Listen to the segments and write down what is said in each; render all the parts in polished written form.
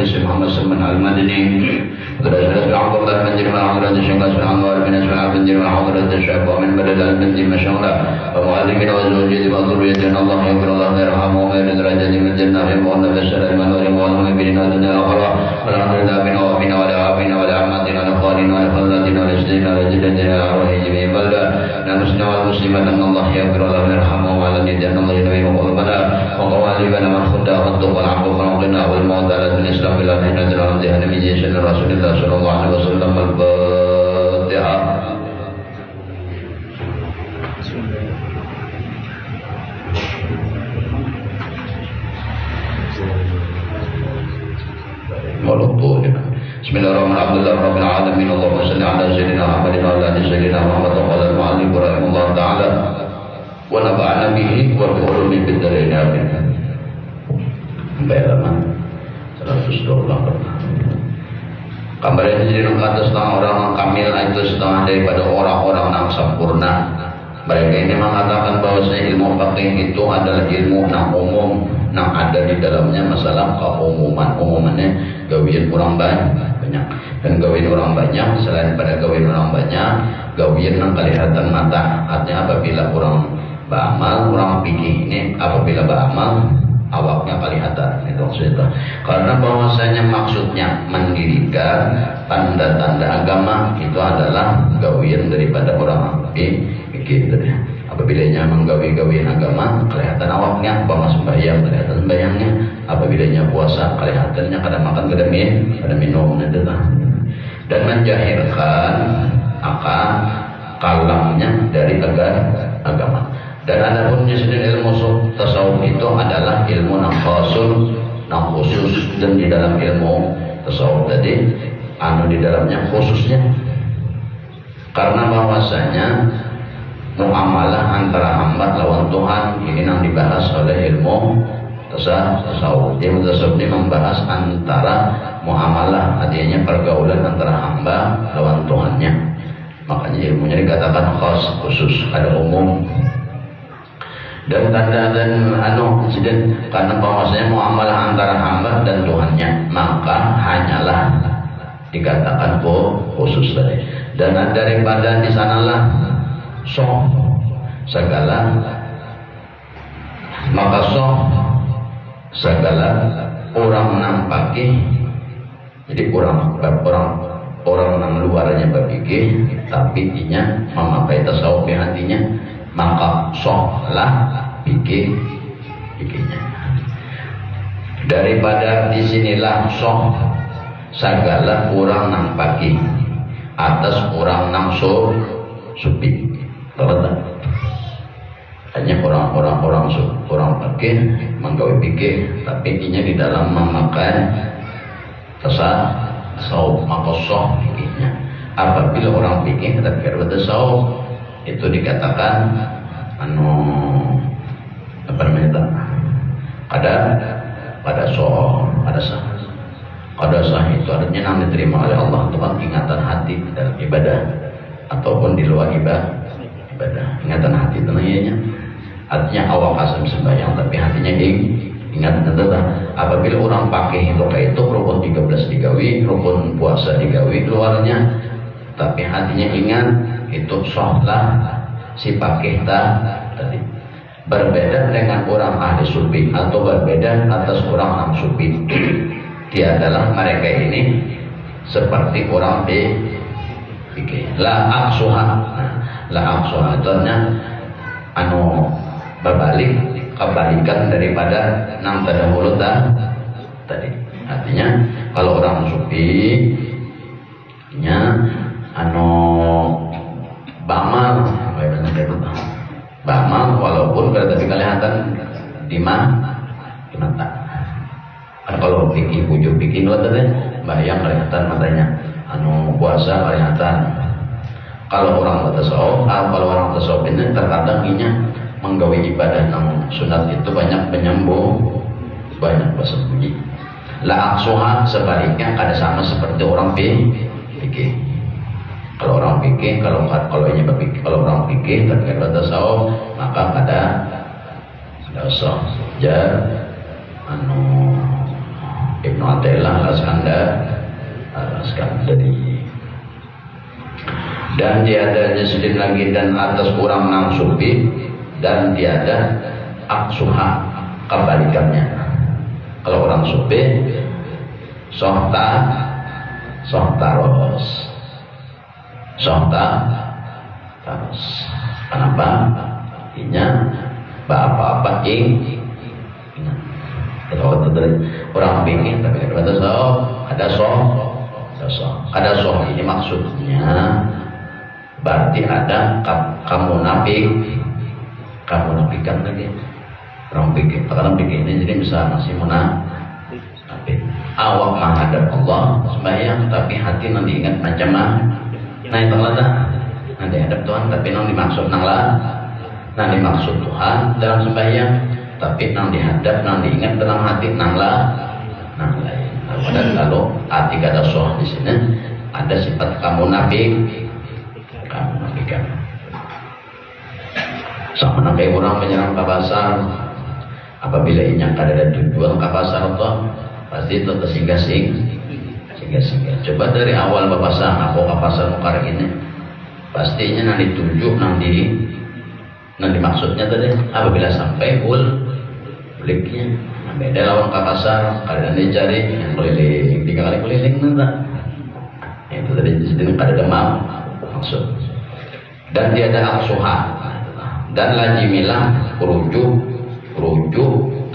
Islam Muhammad sallallahu al-Madini Berdasarkan Abdullah bin Jirman Al-Hadrati Syekh Al-Anwar bin Ismail bin Jirman Al-Hadrati Syekh wa min badal al-binti masyaallah wa mu'allimin wa zawjati wa dhurriyyatin Allah yaghfirullah yarhamu wa yarhamhu darajati min jannati wa anna bashara al-manuri wa al-mu'minin wa dunya al-akhirah walhamdulillah bina wa bina wa la'afina wa la'amatina wa la'qalina wa la'fazatina wa la'isdina wa la'jidatina wa arwahi jami'i balda namusna wa muslimatan Allah yaghfirullah yarhamu wa la'nidina Allah yanawi wa qulubana wa qawalibana wa khudda wa tuqwa al-'afwa wa qina wa al-mawdala min islam bila hina dalam dihana min jishan rasulillah sallallahu alaihi wasallam al-Fatihah. Bismillahirrahmanirrahim. Rabbil alamin. Allahumma shalli ala sayyidina Muhammadin wa ala ali sayyidina Muhammad wa ala al-mu'allif rahimahullah ta'ala wa nafa'ana bihi wa bi ulumi fid dharain amin. Halaman 128. Kabar ini jadi kata setengah orang kamil itu setengah daripada orang-orang yang sempurna. Mereka ini mengatakan bahwasanya ilmu fikih itu adalah ilmu yang umum, yang ada di dalamnya masalah keumuman. Umumannya gawian orang banyak dan gawian orang banyak selain pada gawian orang banyak, gawian yang kelihatan mata. Artinya apabila orang beramal, orang fikih ini apabila beramal awaknya kelihatan itu maksudnya. Karena bahwasanya maksudnya mendirikan tanda-tanda agama itu adalah gawian daripada orang gitu ya. Apabila menggawi-gawian agama kelihatan awaknya, bahwa sembahyang kelihatan sembahyangnya, apabila puasa kelihatannya kada makan kada minum itu lah. Dan menjahirkan akan kalamnya dari agama. Dan adapun jenis ilmu tasawuf itu adalah ilmu yang khusus dan di dalam ilmu tasawuf tadi di dalamnya khususnya karena bahwasanya muamalah antara hamba lawan Tuhan ini yang dibahas oleh ilmu tasawuf. Ilmu tasawuf ini membahas antara muamalah, artinya pergaulan antara hamba lawan Tuhannya. Makanya ilmunya dikatakan khas, khusus, ada umum. Dan tanda dan insiden karena bahwasanya muamalah antara hamba dan Tuhannya, maka hanyalah dikatakan khusus tadi. Dan daripada di sanalah segala maka segala orang nampaki, jadi orang yang luarnya berpikir tapi inya memakai tasawuf di hatinya, maka lah pikirnya. Daripada disinilah segala orang nampaki atas orang nangso supi. Hanya orang pikir menggawe pikir, tapi intinya di dalam memakai tasawuf, maka pikirnya. Apabila orang pikir tapi kada tasawuf itu dikatakan apa namanya? Ada sah itu artinya yang diterima oleh Allah Tuhan, ingatan hati dalam ibadah ataupun di luar ibadah. Ingatan hati itu namanya. Artinya awak asam sembahyang tapi hatinya ingat tentang apabila orang pakai itu rukun 13 digawi, rukun puasa digawi luarnya, tapi hatinya ingat itu sholat si pakai tadi. Berbeda dengan orang ahli sufi atau berbeda atas orang sufi. Dia adalah mereka ini seperti orang pikir. La aksuha itu berbalik kebalikan daripada nang terdahulu tadi. Artinya kalau orang sufi nya bamal walaupun berarti kelihatan di mata. Kalau pikir wujud pikir bayang kelihatan matanya, puasa kelihatan. Kalau orang tasawuf, kalau orang tasawuf ini terkadang menggawe ibadah yang sunat itu banyak penyambung, banyak bersembunyi. La aksuha sebaliknya kada sama seperti orang pikir. Kalau orang pikir, kalau orang pikir terkait tasawuf, maka kada usah. Ibnu Atelah Askandari. Dan tiada jeslin lagi dan atas kurang nang supi, dan tiada aksuha kebalikannya. Kalau orang supi sohtaros. Kenapa? Artinya apa-apa kalau orang bikin tapi ada soh ini maksudnya berarti ada kamu nafikan lagi orang bikin ini jadi bisa masih munafik. Awak menghadap Allah sembahyang tapi hati nanti ingat macam nah itu nanti hadap Tuhan tapi nanti dimaksud nanti maksud Tuhan dalam sembahyang tapi nanti dihadap nanti ingat dalam hati lain. Dan kalau hati kata soh di sini ada sifat kamu nafikan. Sama nabi orang menyerang ke pasar, apabila inya ada tujuan ke pasar itu pasti itu tersinggah. Coba dari awal ke pasar mukar ini pastinya nanti tunjuk nanti maksudnya tadi apabila sampai beliknya beda lawan ke pasar kalian dicari yang keliling 3 kali keliling itu tadi disini ada demam maksud. Dan tiada aksuha dan lazimilah rujuk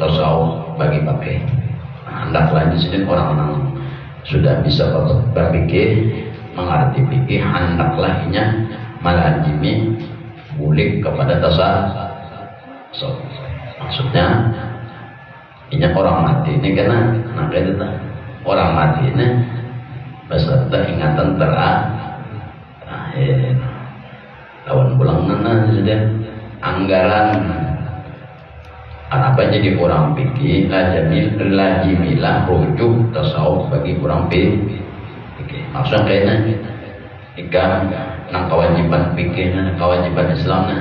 tasawuf bagi pakai. Hendaklah di sini orang-orang sudah bisa berpikir mengerti fikih, hendaklah inya malazimi bulik kepada tasawuf. Maksudnya inya orang mati ini karena itu orang mati ini beserta ingatan terakhir lawan pulang sudah anggaran apa jadi orang pikir lazimilah rujuk tasawuf bagi orang pikir. Maksudnya kayaknya ikan nang kewajiban pikirnya kewajiban Islamnya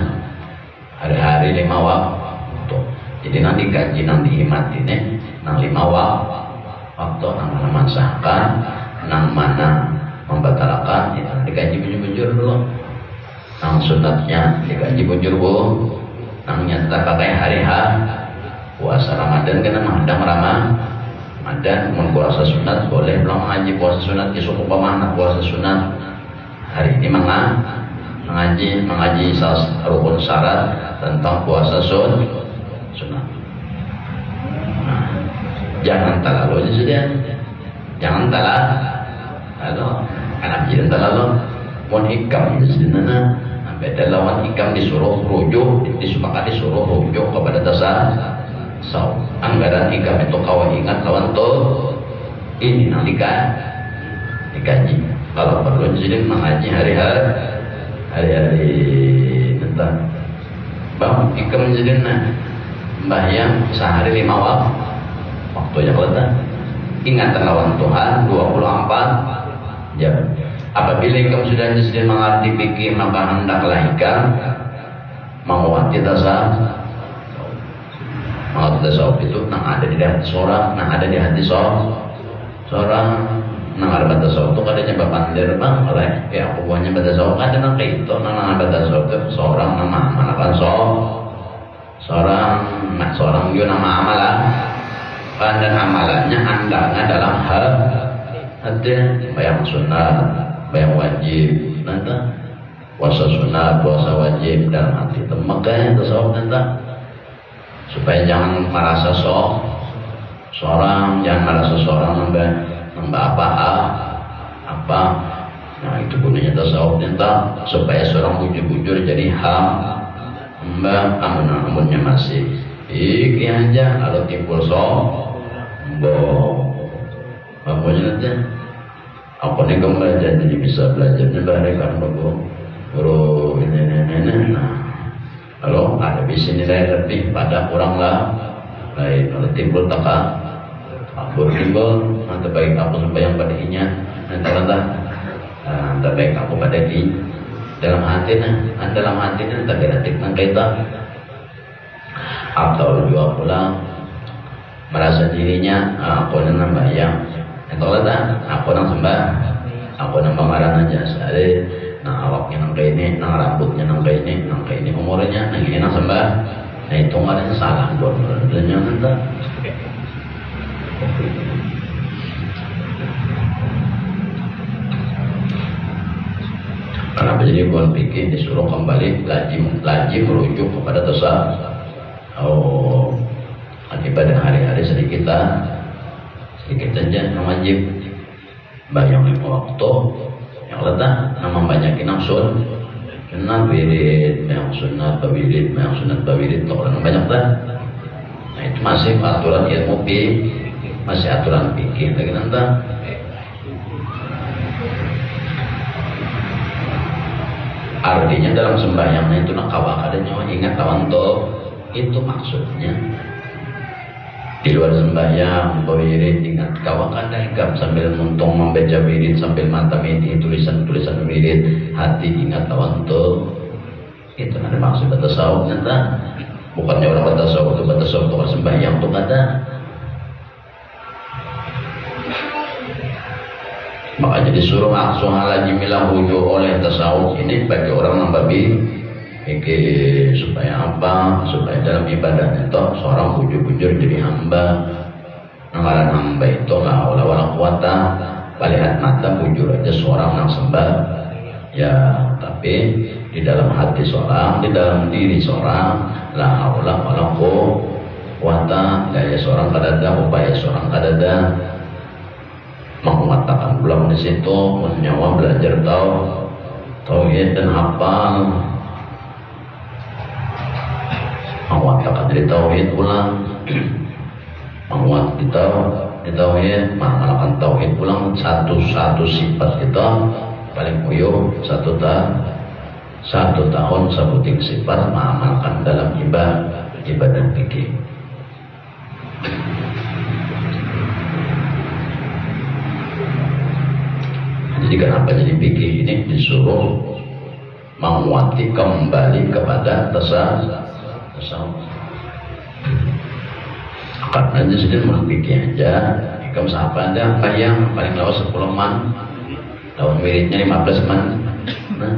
hari-hari 5 waktu. Jadi nanti kaji nanti himat ini nang 5 waktu nang mana mensahkan nang mana membatalkan itu dikaji bujur dulu. Nang sunatnya dikaji bujur nang nyata pakai hari puasa Ramadan kena menghadang Ramadan puasa sunat boleh belum mengaji puasa sunat kisah upamana puasa sunat hari ini mengaji rukun syarat tentang puasa sunat. Jangan terlalu sudah jangan terlalu anak jiran terlalu mohon hikam itu sebenarnya beda lawan hikam disuruh rujuk disepakati disuruh rujuk kepada tasawuf. Anggaran hikam itu kawan ingat lawan tuh ini nanti dikaji kalau perlu jadi mengaji hari-hari tentang bang hikam jadi sembahyang sehari 5 waktunya kelihatan ingatan lawan Tuhan 24 jam. Apabila kamu sudah mengerti fikih maka hendaklah hikam menguati tasawuf itu nang ada di hati seorang, nang ada di hati seorang nang ada tasawuf itu kadanya bapandir bang oleh ya aku buahnya tasawuf ada nang itu nang ada tasawuf itu seorang nama manakan seorang juga nama amalan dan amalannya hendaknya dalam hal ada bayang sunnah bayang wajib nanti puasa sunnah puasa wajib dalam hati itu makanya tasawuf nanti supaya jangan merasa seorang jangan merasa seorang nambah apa nah itu gunanya tasawuf nanti supaya seorang bujur-bujur jadi mbak amun-amunnya masih iki aja kalau timbul apanya nanti apa nih kamu belajar jadi bisa belajarnya bareng kan guru ini nah kalau ada bisa nilai lebih pada orang lain kalau timbul timbul nanti baik aku sampai yang pada inya nanti baik aku pada dalam hatinya nanti kreatif kita atau juga pulang merasa dirinya aku nang bayang itu lah aku nang sembah aku nang pamaran aja sare nang awaknya nang kayak ini nang rambutnya nang kayak ini umurnya nang ini nang sembah nah itu nggak salah buat mereka nanti kenapa jadi bukan pikir disuruh kembali lagi merujuk kepada tasawuf ibadah hari-hari sedikit saja wajib bayang waktu yang letak nama banyakin nafsul sunat wirid yang sunat bawirid orang banyak nah itu masih aturan ilmu masih aturan pikir lagi nanti artinya dalam sembahyangnya itu nak kawak ada nyawa ingat kawan tuh itu maksudnya di luar sembahyang wirid ingat kawak ada hingga sambil muntung membaca wirid sambil mata ini tulisan wirid hati ingat kawan tuh itu ada maksud tasawuf nanti bukannya orang tasawuf itu sembahyang tuh ada maka jadi suruh langsung lagi milah wujud oleh tasawuf ini bagi orang yang babi mikir supaya apa supaya dalam ibadah itu seorang bujur-bujur jadi hamba ngaran hamba itu la wala quwata melihat mata bujur aja seorang yang sembah ya tapi di dalam hati seorang di dalam diri seorang la haula wala quwata daya seorang kadada upaya seorang kadada menguatakan ulang di situ menyawa belajar tauhid dan hafal menguatakan dari tauhid ulang menguat kita di tauhid mengamalkan tauhid ulang satu sifat kita paling puyuh satu tahun sebuting sifat mengamalkan dalam ibadah fikih. Jadi kenapa jadi fikih ini disuruh menguati kembali kepada tasawuf. Karena dia sudah fikih aja, ikam siapa ada bayang paling lawas 10 man, tahun wiridnya 15 man, nah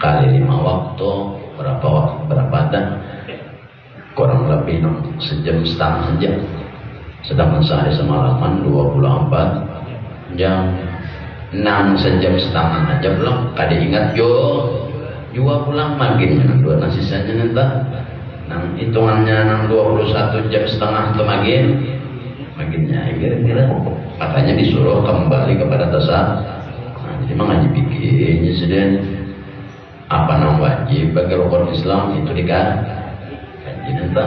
kali 5 waktu berapa ada kurang lebih sejam setengah saja, sedangkan sehari semalaman 24 jam. Sejam setengah aja belum kada ingat juga pulang makin dua sisanya nanti hitungannya 21 jam setengah atau makinnya kira-kira makanya disuruh kembali kepada tasawuf. Nah, jadi mengaji pikirnya sedang apa yang wajib bagi rukun Islam itu dikaji nanti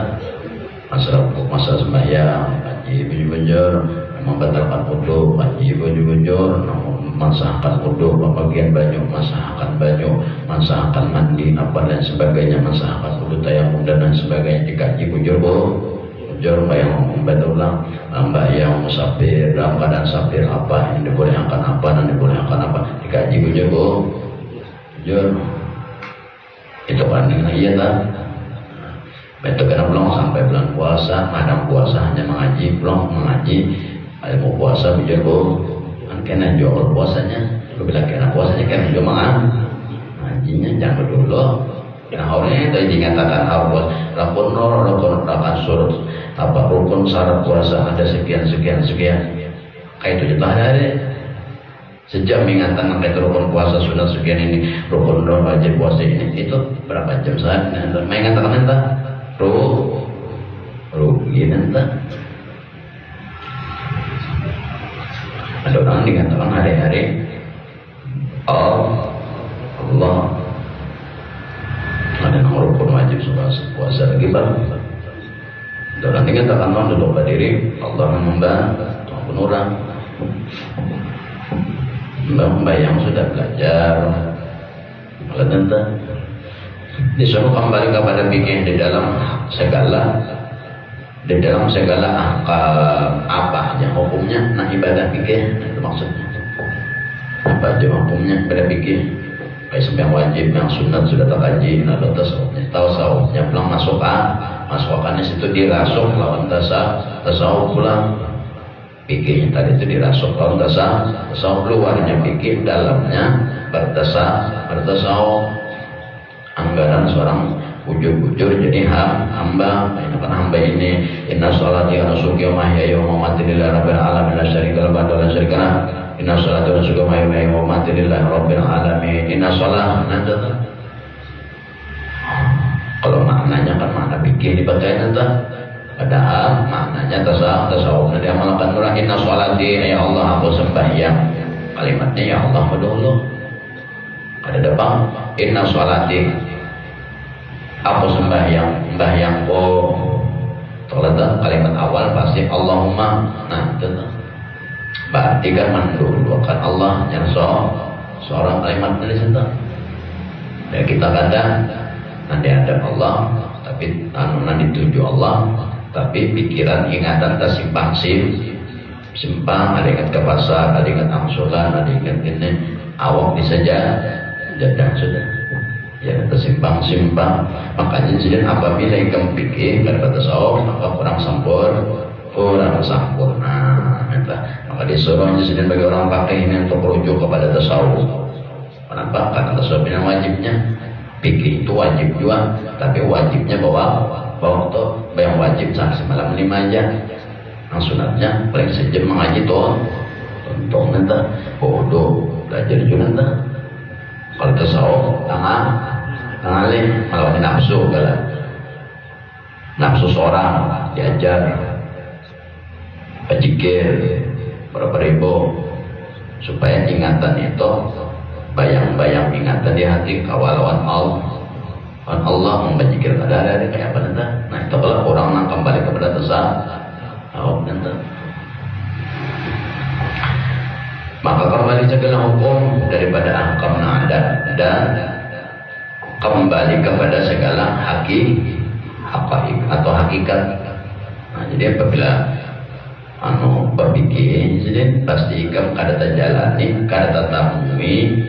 masalah sembahyang wajib bujur membatalkan wudu wajib bujur masakan wudu pembagian baju masakan mandi apa dan sebagainya masakan wudu tayamum dan sebagainya dikaji bujur yang membantu ulang yang musafir dalam keadaan safir apa yang dibolehkan apa dan dibolehkan apa dikaji bujur itu kan iya tak itu kena belum sampai bulan puasa madam puasa hanya mengaji ilmu puasa bujur kan kena jual puasanya lu bilang kena puasanya kena jual ngajinya jangan dulu nah orangnya itu dikatakan harus rukun surut apa rukun syarat puasa ada sekian kayak itu juta hari sejak mengatakan kayak rukun puasa sudah sekian ini rukun wajib puasa ini itu berapa jam saat mengatakan entah rugi entah ada orang dikatakan hari-hari Allah ada nomor rukun wajib puasa lagi bang ada orang dikatakan orang duduk berdiri Allah membantu maupun orang mbak yang sudah belajar malah tentang disuruh kembali kepada fikih di dalam segala apa aja hukumnya nah ibadah fikih itu maksudnya apa aja hukumnya ibadah fikih kayak sembahyang wajib yang sunat sudah terkaji nah tasawufnya pulang masuk masukkannya situ dirasuk lawan tasawuf pulang. Pikirnya tadi itu dirasuk lawan tasawuf, luarnya pikir, dalamnya bertasawuf. Anggaran seorang bujur-bujur jadi hamba. Itu kan hamba ini inna sholati wa nusuki wa mahyaya wa mamati lillahi rabbil alamin la syarika lahu wa la syarika lahu. Inna sholati wa nusuki wa mahyaya wa mamati lillahi rabbil alamin. Inna sholat. Kalau maknanya kan makna pikir dipakai nanti. Padahal maknanya tasawuf. Nanti amalkan murah inna sholati, ya Allah aku sembahyang. Kalimatnya ya Allah dulu. Ada depan inna sholati, aku sembahyang. Terletak kalimat awal pasti Allahumma. Nah itu berarti kan mendulukan Allah yang seorang kalimat dari situ. Ya kita kadang nanti ada Allah, tapi nanti tuju Allah, tapi pikiran ingatan tersimpang simpang, ada ingat ke pasar, ada ingat angsuran, ada ingat ini awak bisa jadang sudah ya tersimpang. Makanya jadi apabila ikam pikir kata tasawuf maka kurang sempurna. Maka disuruh jadi bagi orang pakai ini untuk merujuk kepada tasawuf. Kenapa? Karena tasawuf ini wajibnya pikir itu wajib juga, tapi wajibnya bawa untuk yang wajib saksi malam 5 aja. Yang sunatnya paling sejam mengaji tuh untung nanti bodoh belajar juga nanti. Kalau tasawuf tangalih melawan nafsu kalah. Nafsu seorang diajar pejikir berapa ribu supaya ingatan itu bayang-bayang ingatan di hati kawalawan Allah membajikir ada kayak apa nanti. Nah itu kalau orang kembali kepada tasawuf nanti. Maka kembali segala hukum daripada ahkam adat dan kembali kepada segala hakikat. Nah, jadi apabila berpikir, jadi pasti ikam kada terjalani, kada tertemui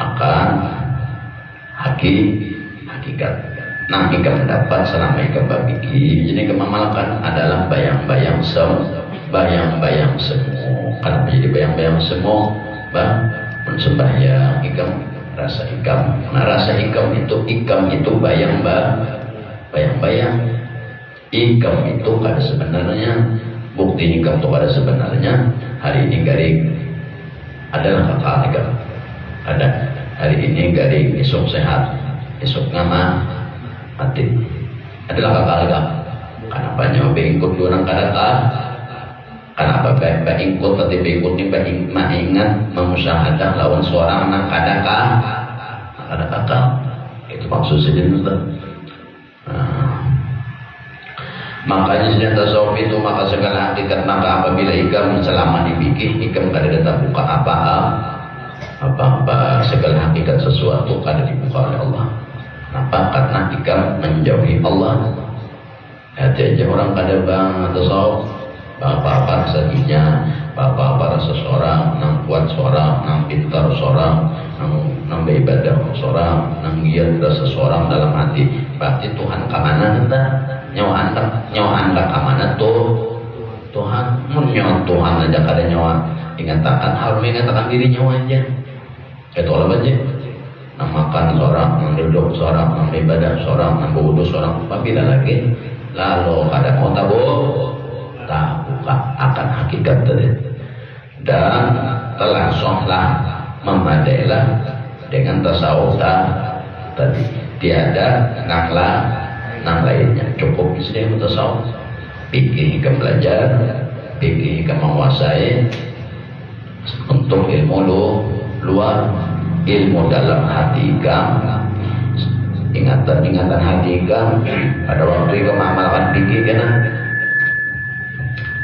akan hakikat. Nah, ikam dapat selama ikam berpikir. Jadi kemamalkan adalah bayang-bayang semua. Karena menjadi bayang-bayang semua, mensembahyang ikam, rasa ikam. Nah, rasa ikam itu bayang-bayang. Ikam itu kada sebenarnya, bukti ikam itu kada sebenarnya. Hari ini garing adalah kakak ikam. Ada hari ini garing, esok sehat, esok ngama mati. Adalah kakak ikam. Kenapa nyoba ikut orang kada Kenapa baik ikut tapi ikut ni baik ingat memusyahadah lawan seorang anak ada kakak itu maksud sedih. Makanya sedang tasawuf itu maka segala hakikat maka apabila ikam selama dipikir ikam kada datang buka apa segala hakikat sesuatu kada dibuka oleh Allah. Kenapa? Karena ikam menjauhi Allah. Hati aja orang kada bang tasawuf apa sajinya, apa seseorang, nang kuat seorang, nang pintar seorang, nang beribadah seorang, nang giat seseorang dalam hati. Berarti Tuhan kamana nanti nyawa anda kamana tuh Tuhan menyawa Tuhan aja kada nyawa ingatakan harus mengatakan diri nyawa aja. Itu apa aja? Nang makan seorang, nang duduk seorang, nang beribadah seorang, nang berwudu seorang. Apabila lagi lalu kada mau buka akan hakikat tadi dan langsunglah memadailah dengan tasawuf tadi tiada nang lainnya cukup disini tasawuf pikir ke belajar pikir ke menguasai untuk ilmu luar ilmu dalam hati ingatan hati pada waktu itu mengamalkan pikir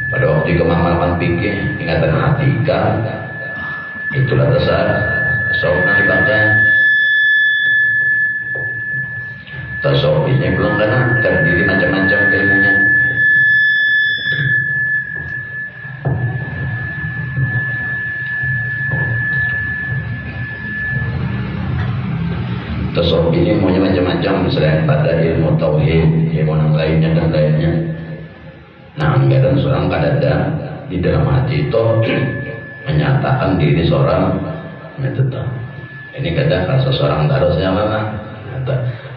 pada waktu itu mengamalkan pikir ingatan hati itulah tasawuf yang dipakai. Tasawuf ini belum terdiri macam-macam ilmunya. Tasawuf ini ilmunya macam-macam selain pada ilmu tauhid, ilmu yang lainnya dan lainnya. Nah, kadang seorang kadada di dalam hati itu menyatakan diri seorang metode. Ini kadang kalau seseorang harusnya mana?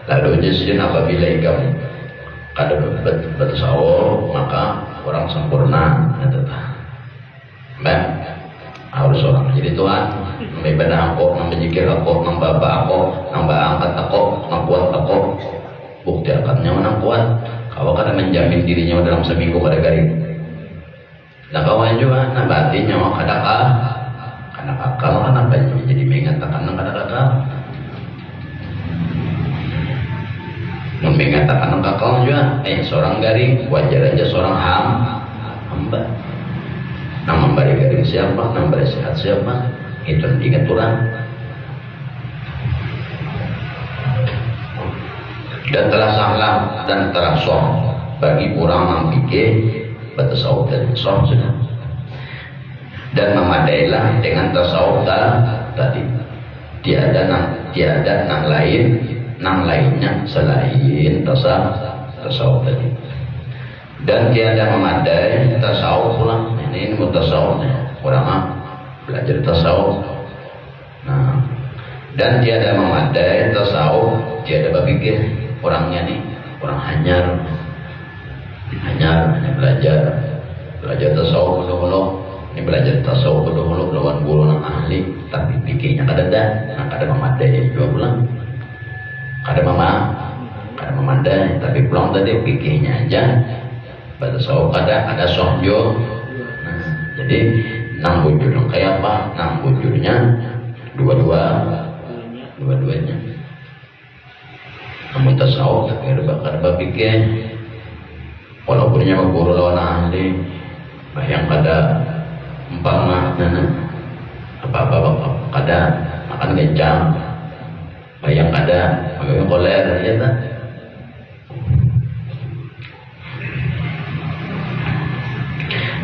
Lalu jadi apabila kamu kada bertasawuf maka orang sempurna metode. Baik, harus orang jadi Tuhan, membeda aku, membejikir aku, membaba aku, nambah angkat aku, membuat aku. Bukti akadnya menang kuat. Kalau kada menjamin dirinya dalam seminggu pada garing. Nah kawan juga, nah batinnya kada karena akal kan apa jadi mengatakan kada kakal. Mengatakan kakal juga, seorang garing wajar aja seorang hamba. Nah memberi garing siapa, memberi sehat siapa, itu ingat orang. Dan telah salah dan telah song bagi orang yang pikir bertasawuf dan song sudah. Dan memadailah dengan tasawuf tadi. Tiada nang lainnya selain tasawuf tadi. Dan tiada memadai tasawuf pula. Ini mutasawufnya orang belajar tasawuf. Nah, dan tiada memadai tasawuf, tiada berpikir orangnya nih orang hanya belajar tasawuf dulu. Ini belajar tasawuf dulu lawan guru yang ahli, tapi pikirnya kada memadai juga pulang. Kada memadai, tapi pulang tadi pikirnya aja. Tasawuf ada sohjo. Nah, jadi nang bujur kayak apa? Nang bujurnya dua-duanya. Namun tasawuf tak kada berpikir. Walaupunnya guru lawan ahli, yang kada umpama apa kada makan kencang, yang kada makan koler ya tak.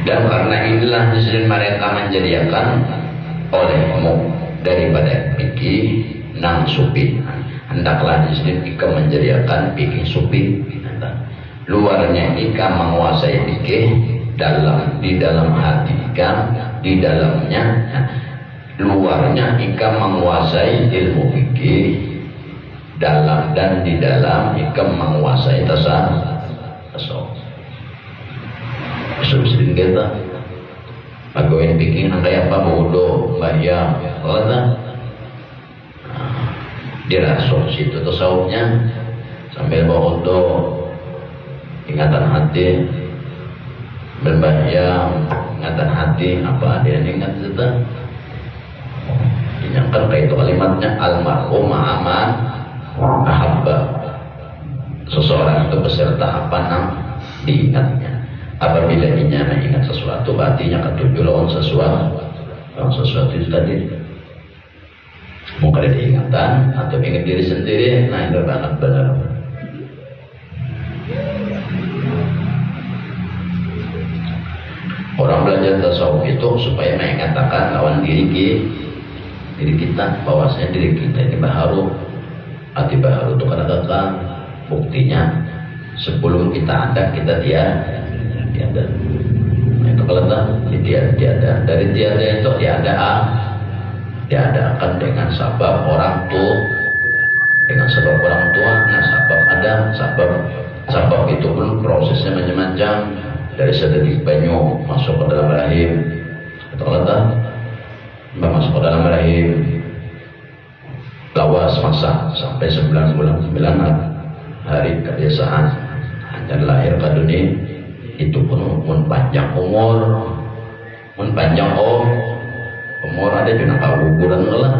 Dan karena inilah disini mereka menjadikan olehmu daripada pikir nang supi. Hendaklah disini ika menjadikan pikir supi. Luarnya ika menguasai pikir, di dalam hati ika, di dalamnya, luarnya ika menguasai ilmu fikih, dalam dan di dalam ika menguasai tasawuf. Sering kita pagawin pikir nang kayak apa bodoh, bayang, kata dirasuk situ tasawufnya sambil bawa untuk ingatan hati berbayang, ingatan hati apa dia ingat kita dinyangkan kayak itu kalimatnya almarhum aman ahabba, seseorang itu beserta apa nang diingatnya. Apabila inya mengingat sesuatu, artinya ketujuh lawan sesuatu itu tadi. Mungkin ada ingatan atau ingat diri sendiri, nah itu banget benar. Orang belajar tasawuf itu supaya mengatakan lawan diri kita, bahwasanya diri kita ini baharu, hati baharu itu kadang-kadang buktinya sebelum kita ada kita tiada. Itu kalau tiada dari tiada itu diadakan dengan sabab orang tua, nah sabab itu pun prosesnya macam-macam, dari sedetik banyu masuk ke dalam rahim, itu kalau masuk ke dalam rahim lawas masa sampai 9 bulan 9 hari kebiasaan hanya lahir ke dunia. Itu pun panjang umur, umur ada juga kaguguran lah.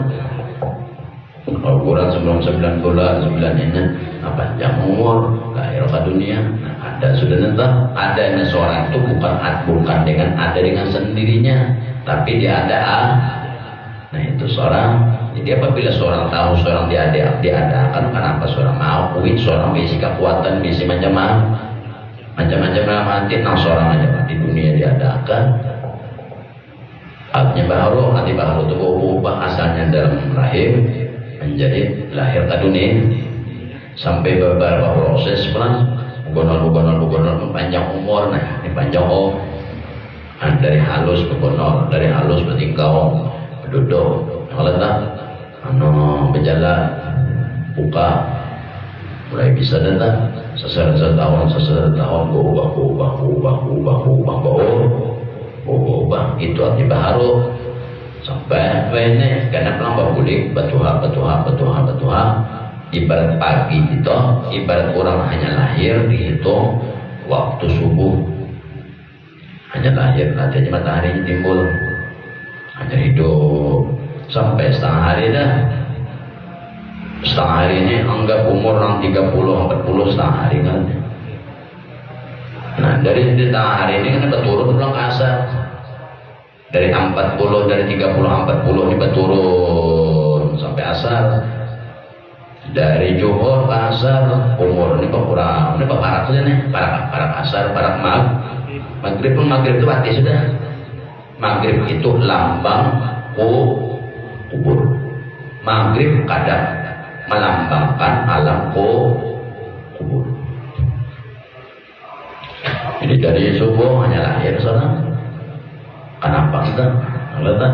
Kaguguran sebelum 9 bulan 9 ini, panjang umur, lahir ke dunia. Nah, ada sudah entah, adanya seorang itu bukan dengan sendirinya, tapi dia ada. Nah itu seorang. Jadi apabila seorang tahu seorang diadakan, kenapa seorang mau? Seorang bisi kekuatan, bisi macam-macam dalam hati, nang seorang aja di dunia diadakan. Hati baharu itu ubah asalnya dalam rahim, menjadi lahir ke dunia sampai beberapa proses pelan bugonol panjang umur. Nah ini panjang umur. Nah, dari halus bugonol, dari halus bertingkau duduk kalau tak berjalan buka mulai bisa datang setahun berubah itu arti baru sampai ini karena pelang bulik batuha ibarat pagi itu ibarat orang hanya lahir dihitung waktu subuh hanya lahir nanti matahari timbul hanya hidup sampai setengah hari dah. Setengah hari ini anggap umur orang 30-40 setengah hari kan. Nah dari setengah hari ini kan berturun pulang ke asar. Dari 40 dari 30-40 ini berturun sampai asar. Dari Johor ke asar umur ini berkurang. Ini parak saja nih, parak asar, parak maghrib pun maghrib itu mati sudah. Maghrib itu lambang kubur. Maghrib kadang melambangkan alam kubur. Jadi dari subuh hanya lahir sana. Kenapa enggak? Enggak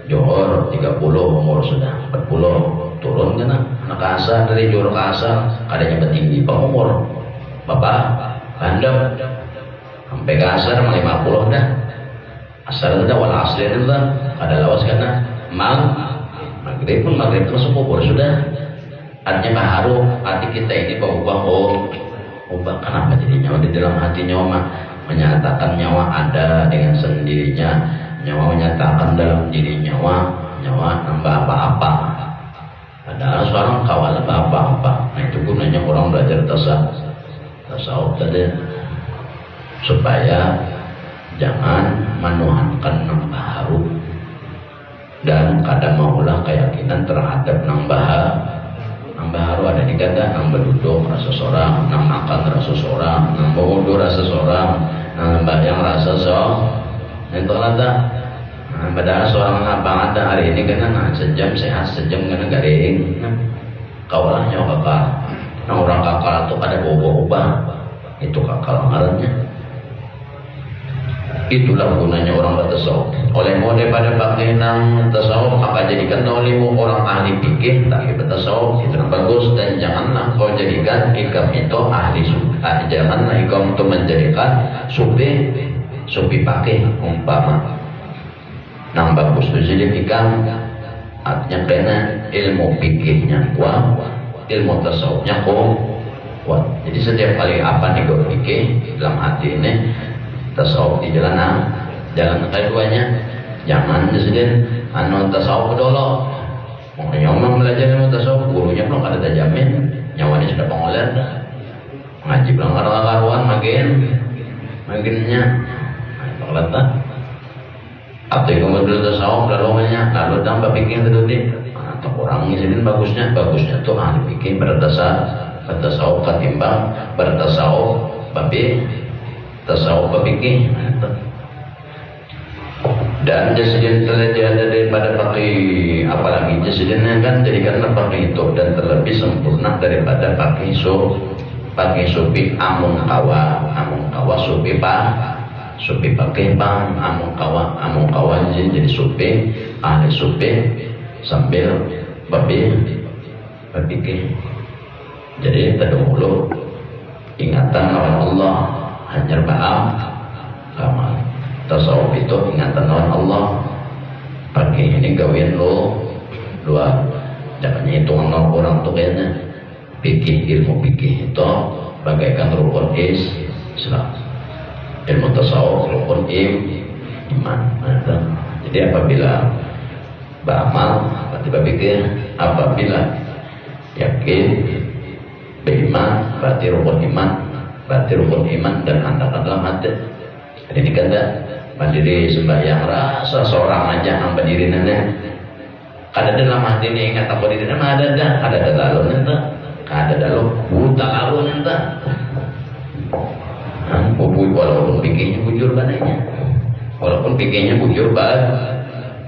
Johor 30 umur sudah 40 turun kan? Anak asar dari Johor ke asar kadangnya bertinggi pak umur. Bapak bandem sampai ke asar 50 dah. Asar itu dah wal asli itu dah ada lawas karena maghrib masuk kubur sudah. Artinya baharu hati kita ini berubah. Ubah kenapa jadi nyawa di dalam hati nyawa menyatakan nyawa ada dengan sendirinya, nyawa menyatakan dalam diri nyawa nambah apa-apa. Padahal seorang kawal apa-apa. Nah itu gunanya orang belajar tasawuf tadi supaya jangan menuhankan nang baharu dan kadang maulah keyakinan terhadap nang baharu ada di kata nang berduduk rasa seorang, nang makan rasa seorang, nang berwudu rasa seorang, nang bayang rasa itu lada. Nah, padahal seorang abang ada hari ini kena sejam sehat sejam kena garing. Kawalah nyawa kakak. Nang orang kakak itu ada ubah itu kakak ngarannya. Itulah gunanya orang bertasawuf. Oleh pada pakai nang tasawuf apa jadikan olehmu orang ahli fikih tak bertasawuf itu bagus dan janganlah kau jadikan ikam itu ahli sunnah. Janganlah ikam itu menjadikan sufi pakai umpama. Nang bagus tu jadi ikam artinya kena ilmu fikihnya kuat, ilmu tasawufnya kuat. Jadi setiap kali apa nih kau fikih dalam hati ini tasawuf di jalan keduanya jangan disini tasawuf dulu makanya orang belajar ilmu tasawuf gurunya belum ada jamin nyawanya sudah pengoler ngaji belum karuan makinnya kelata apa yang kemudian tasawuf lalu tambah pikir tadi atau orang disini bagusnya tuh ahli pikir bertasawuf ketimbang bertasawuf babi tasawuf berfikih dan jasiden terjadi daripada pakai apalagi jasidnya kan jadikanlah pakai itu dan terlebih sempurna daripada pakai sufi amung kawa sufi pakai amung kawa jadi sufi ahli sufi sambil berfikih. Jadi terdahulu ingatan oleh Allah hanya amal tasawuf itu ingatan Allah pakai ini gawian luar jangan hitungan orang tuh kayaknya ilmu fikih itu bagaikan rukun Islam ilmu tasawuf rukun iman. Jadi apabila beramal berarti berpikir, apabila yakin beriman berarti rukun iman dan hantakan dalam hati. Jadi ini kata mandiri sembahyang rasa seorang aja yang berdiri nenek. Ada dalam hati ini ingat apa diri nenek ada lalu nanti, ada dalam buta lalu nanti. Walaupun pikirnya bujur banaknya, walaupun pikirnya bujur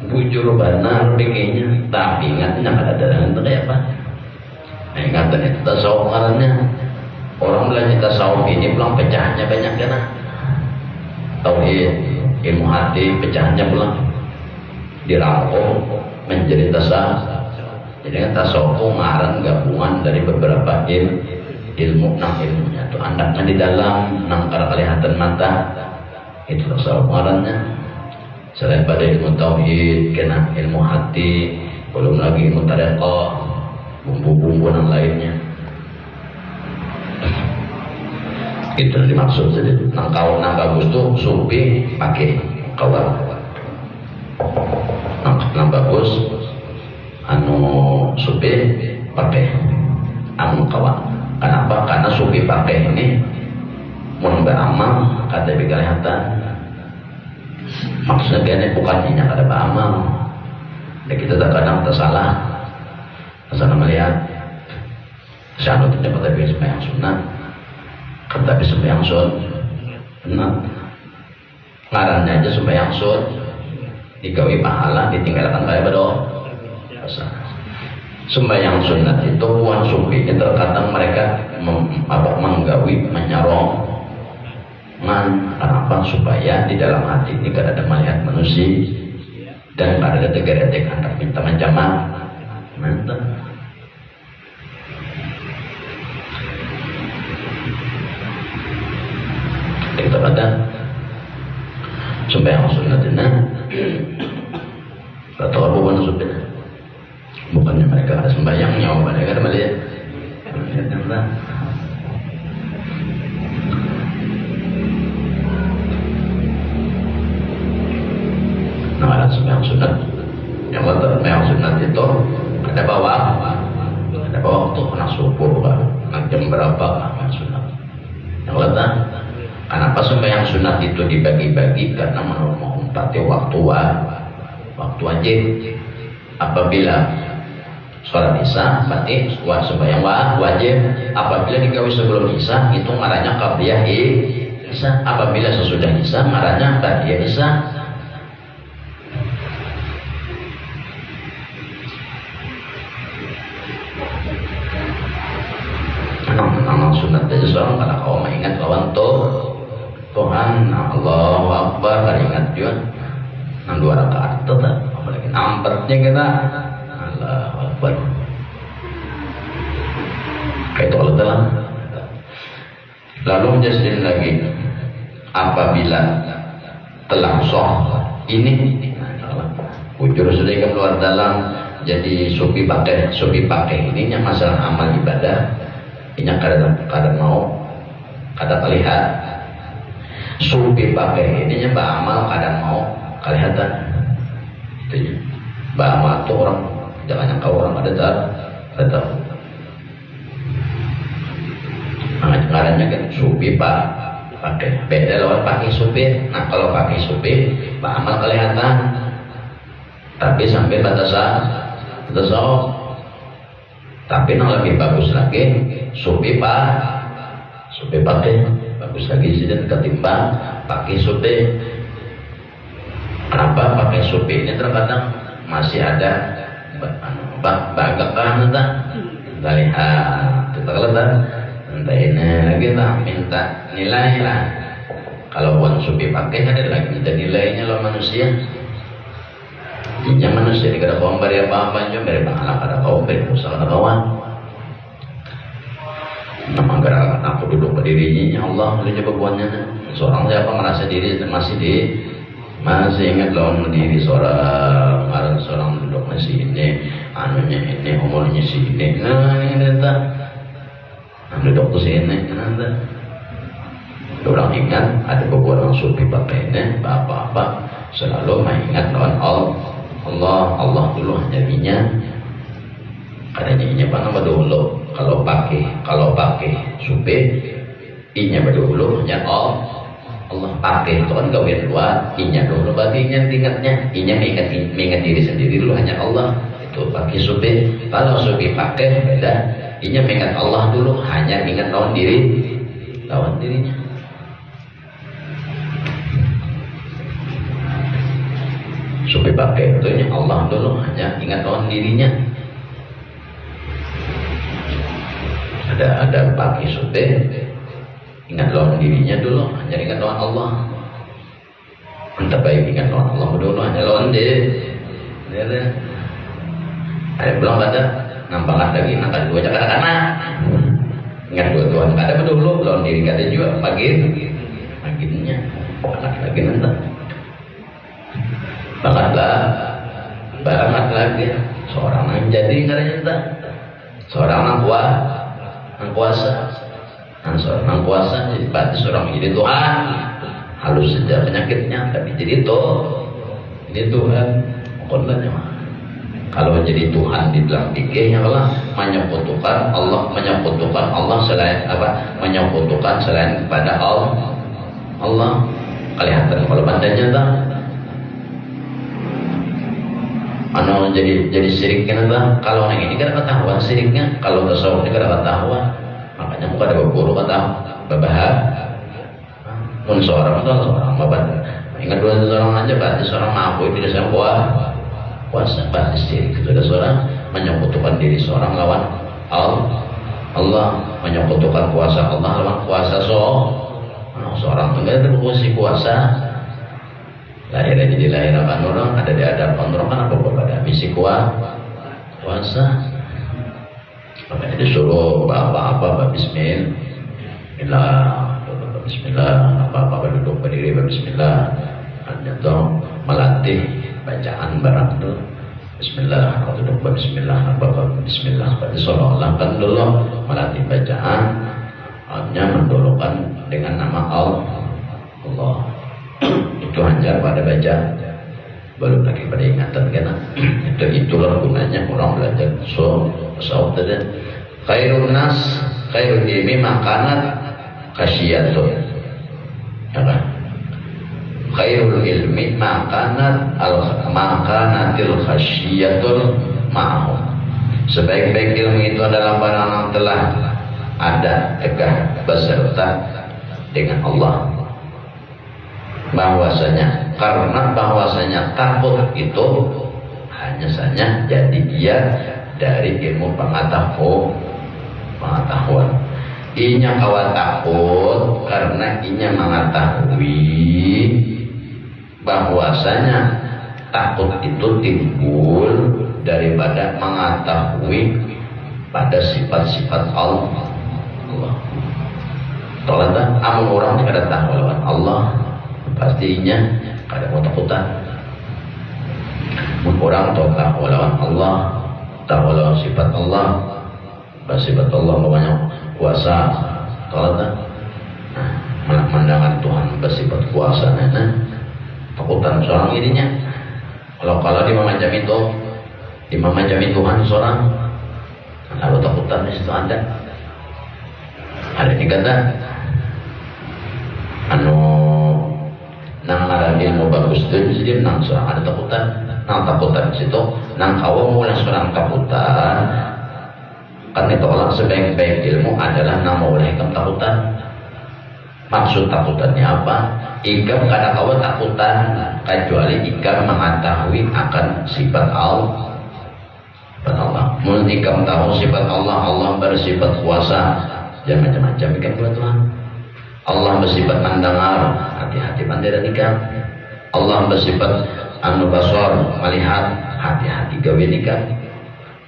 bujur benar bikinnya, tapi ingatnya ada dalangan itu kayak apa? Nah, ingatan itu tasawuf ngarannya. Orang belajar tasawuf ini pulang pecahnya banyak kan? Tauhid, ilmu hati pecahnya pulang dirangkum menjadi tasawuf. Jadi kan tasawuf itu ngaran gabungan dari beberapa ilmu, ilmunya itu andaknya di dalam nangkar kelihatan mata, itu tasawuf ngarannya. Selain pada ilmu tauhid, kena ilmu hati, belum lagi ilmu tareqah, bumbu-bumbu yang lainnya. Itu dimaksud. Jadi nang bagus tuh supi pakai kawan. Nang bagus anu supi pakai anu kawan. Kenapa? Karena supi pakai ini mau beramal kata kelihatan. Maksudnya kayaknya bukan hanya ada beramal. Ya kita kadang tersalah melihat syarat itu dapat tapi sembahyang sunnah, tapi sembahyang sunnah, ngarannya aja sembahyang sunnah, digawi pahala, ditinggalkan kayak berdosa. Sembahyang sunnah itu bukan sufi, terkadang mereka menggawi, menyarong. Kenapa? Supaya di dalam hati ini kada ada melihat manusia dan kada ada tegak-tegak antar minta menjamah mantap. Kita pada sembahyang sunat ini atau apa pun sunnah, bukannya mereka ada sembahyang nyawa mereka ada melihat nah, sembahyang sunat yang sunat itu ada waktu kena subuh kan, jam berapa kan sunat. Yang letak kenapa sembahyang sunat itu dibagi-bagi? Karena menempati waktu wajib. Apabila sholat isya berarti sembahyang wajib. Apabila digawe sebelum isya itu ngarannya qabliyah isya. Apabila sesudah isya ngarannya ba'diyah isya. Sunat aja seorang kalau kau mengingat lawan Tuhan, Allahu Akbar, kalau ingat juga nang 2 rakaat itu tak, apalagi nampetnya kita Allahu Akbar kayak itu Allah. Lalu menjelaskan lagi apabila telah sah ini ujur sudah keluar dalam jadi supi pakai ininya masalah amal ibadah. Ini kadang mau kadang lihat supi pakai ininya beramal kadang mau kelihatan itu beramal tuh orang jangan kau orang ada tahu ngarannya kan supi pakai beda lawan pakai supi. Nah kalau pakai supi beramal kelihatan tapi sampai batasan tapi yang lebih bagus lagi supi pakai bagus lagi sih ketimbang pakai supi. Kenapa pakai supi ini terkadang masih ada bagakan entah lihat kita kelihatan entah ini kita minta nilai lah. Kalau buat supi pakai ada lagi minta nilainya loh manusia. Yang manusia ini kada kawan beri apa-apa aja beri pahala kada kawan beri usaha kada kawan. Nama gara aku duduk berdirinya Allah boleh coba buatnya. Seorang siapa merasa diri masih ingat lawan diri seorang duduk masih ini anunya ini umurnya si ini nah ini tak duduk tuh sini nanti orang ingat ada beberapa sufi pakai ini apa-apa selalu mengingat lawan Allah dulu jadinya kadang inya apa dulu kalau pakai supi inya dulu hanya Allah pakai itu kan gawe luar inya dulu berarti ingatnya inya mengingat diri sendiri dulu hanya Allah itu pakai supi. Kalau supi pakai beda inya mengingat Allah dulu hanya ingat lawan dirinya. supaya pakai itu Allah dulu, hanya ingat lawan dirinya. Ada pakai supaya ingat lawan dirinya dulu, hanya ingat lawan Allah. Entah baik ingat lawan Allah dulu, hanya lawan dia. Ada belum ada nampak lagi, nakal dua cakap anak. Ingat dua Tuhan, ada betul lawan diri kata juga paginya, lagi nanti. Banget lagi seorang yang jadi nggak nyata, seorang yang kuasa, seorang kuasa jadi berarti seorang jadi Tuhan. Halus saja penyakitnya, tapi jadi ini Tuhan. Pokoknya kalau jadi Tuhan dibilang pikirnya Allah menyekutukan Allah selain menyekutukan selain kepada Allah. Kelihatan kalau bandanya tak jadi siriknya tak. Kalau orang ini kan ketahuan siriknya, kalau tasawuf ini kan ketahuan, makanya muka ada guru kata babah pun seorang babat. Ingat dua seorang aja berarti seorang mampu tidak semua kuasa berarti sirik itu ada seorang menyekutukan diri seorang lawan Allah, menyekutukan kuasa Allah lawan kuasa seorang tunggal terkuasi kuasa. Lahirnya jadi lahir akan orang, ada di hadapan orang kan apa pada misi kuasa. Makanya disuruh apa Bismillah, apa duduk berdiri Bismillah, atau melatih bacaan barang itu Bismillah, kalau duduk Bismillah, Bismillah, berarti seolah-olah kan dulu melatih bacaan, hanya mendulukan dengan nama Allah. Itu hanya pada baca, belum lagi pada ingatan kan? Itulah gunanya orang belajar tasawuf tadi. Khairun nas, khairul ilmi makanat khasyatun, ya kan? Khairul ilmi makanatil khasyatun ma'hum. Sebaik-baik ilmu itu adalah barang yang telah ada tegak beserta dengan Allah. Bahwasanya takut itu hanya saja jadi dia dari ilmu pengetahuan. Inya kawan takut karena inya mengetahui bahwasanya takut itu timbul daripada mengetahui pada sifat-sifat Allah. Tolong amun orang tidak tahu lawan Allah pastinya kada mau takutan. Orang tahu lawan Allah, tahu lawan sifat Allah, sifat Allah banyak kuasa. Tolong mendangan Tuhan bersifat kuasa, takutan seorang dirinya. Kalau dia memacami Tuhan seorang, lalu takutan di situ ada dikata nang ngaran ilmu bagus itu jadi nang seorang ada takutan di situ, nang kawam mulai seorang takutan. Karena itu orang sebaik-baik ilmu adalah nang mulai takutan. Maksud takutannya apa? Ikam kada kawa takutan kecuali ikam mengetahui akan sifat Allah. Mun ikam tahu sifat Allah bersifat kuasa, jangan macam-macam ikam buat Tuhan. Allah bersifat mendengar, hati-hati pandai dan ikam. Allah bersifat basar, melihat, hati-hati gawe nikah.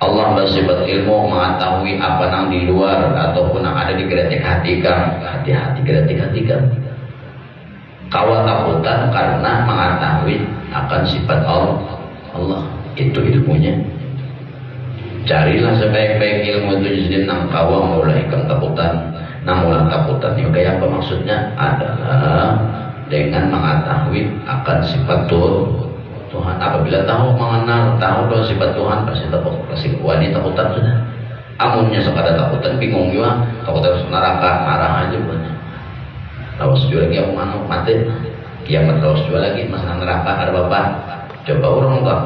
Allah bersifat ilmu, mengetahui apa yang di luar ataupun yang ada di geretik hati kan, hati-hati geretik hati kan. Kawa takutan karena mengetahui akan sifat Allah, itu ilmunya. Carilah sebaik-baik ilmu itu jadi nang kawa mulai takutan, nang mulai takutan itu kayak apa maksudnya adalah dengan mengetahui akan sifat Tuhan. Apabila mengenal tahu sifat Tuhan pasti wanita takutan sudah. Amunnya sekadar takutan bingung juga, takutan neraka marah aja banyak. Lawas juga lagi aku mati, kiamat lawas juga lagi masalah neraka ada bapak. Coba orang tak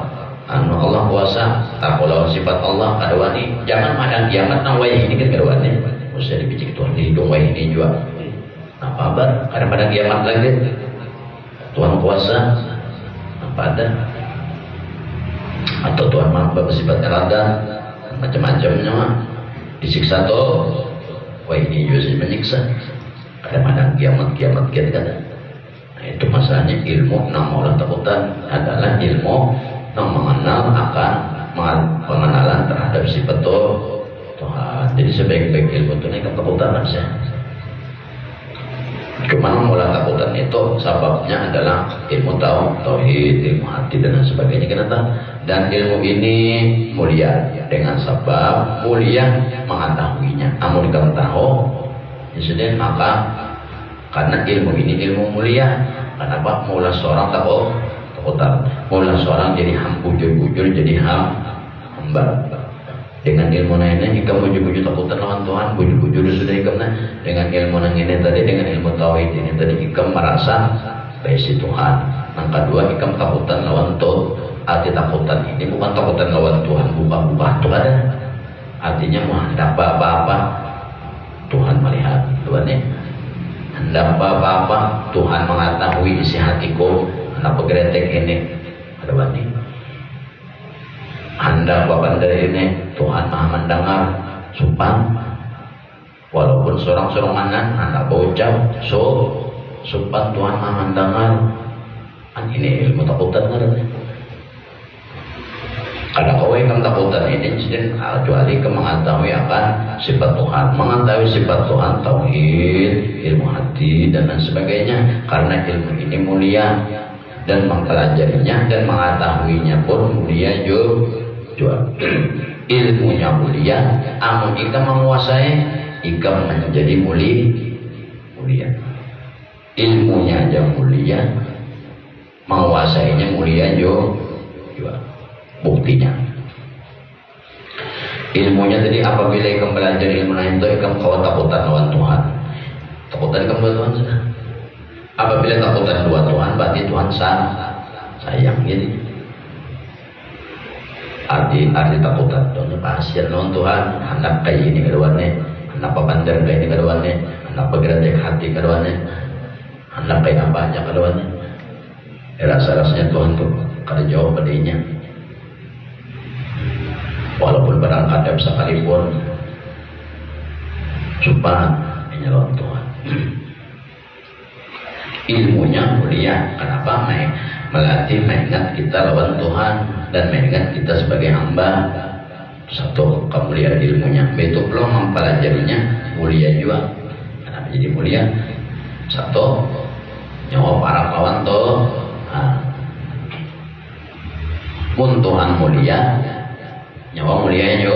Allah kuasa, tak lawan sifat Allah ada wani. Jangan madang kiamat nang wae ini kan ada wani. Mesti dipicik Tuhan di hidung wae ini juga. Apa kabar? Kadang-kadang kiamat lagi Tuhan kuasa. Pada atau Tuhan mah bersifatnya ladan macam-macamnya mah disiksa tuh. Wah ini juga sih menyiksa. Kadang-kadang kiamat gitu kan. Nah itu masalahnya ilmu yang maulah takutan adalah ilmu yang mengenal akan pengenalan terhadap sifat Tuhan. Jadi sebaik-baik ilmu itu kan takutan saja. Cuma mula takutan itu sebabnya adalah ilmu tauhid, ilmu hati dan sebagainya kenapa? Dan ilmu ini mulia dengan sebab mulia mengetahuinya. Amun kamu tahu, ya sudah maka karena ilmu ini ilmu mulia. Kenapa? Mula seorang takutan, mula seorang jadi bujur-bujur jadi hamba. Dengan ilmu ini ikam bujur-bujur takutan lawan Tuhan, bujur-bujur sudah ikam dengan ilmu ini tadi, dengan ilmu tauhid ini tadi ikam merasa besi Tuhan. Yang kedua ikam takutan lawan arti takutan ini bukan takutan lawan Tuhan, bukan tuh ada. Artinya mau hendak apa-apa Tuhan melihat, Tuhan ya. Hendak apa-apa Tuhan mengetahui isi hatiku, hendak bergeretek ini ada wani. Anda bapak dari ini Tuhan maha mendengar supan walaupun seorang Anda bocah supan Tuhan maha mendengar. Ini ilmu takutan kada kau yang takutan ini kecuali mengetahui akan sifat Tuhan, mengetahui sifat Tuhan, tauhid, ilmu hati dan lain sebagainya. Karena ilmu ini mulia dan mempelajarinya dan mengetahuinya pun mulia juga. Ilmunya mulia, amun ikam menguasai, ikam menjadi mulia. Ilmunya aja mulia, menguasainya mulia juga. Buktinya, ilmunya tadi apabila ikam belajar ilmu itu, ikam kau takutan lawan Tuhan. Takutan ikam lawan Tuhan sudah. Apabila takutan lawan Tuhan, berarti Tuhan sayang gitu. Arti takutan Tuhan pasien lawan Tuhan, anak kayak ini keduanya, anak pepandar kayak ini keduanya, anak bergerak hati keduanya, anak kayak apa aja keduanya. Rasa-rasanya Tuhan tuh kada jawab padanya. Walaupun berangkat sekalipun supaya menyelawan Tuhan. Ilmunya mulia. Kenapa? Melatih mengingat kita lawan Tuhan dan mengingat kita sebagai hamba. Satu, kemuliaan ilmunya. Itu belum mempelajarinya mulia juga. Kenapa jadi mulia? Satu, nyawa para kawan tuh. Pun Tuhan mulia, nyawa mulia jo.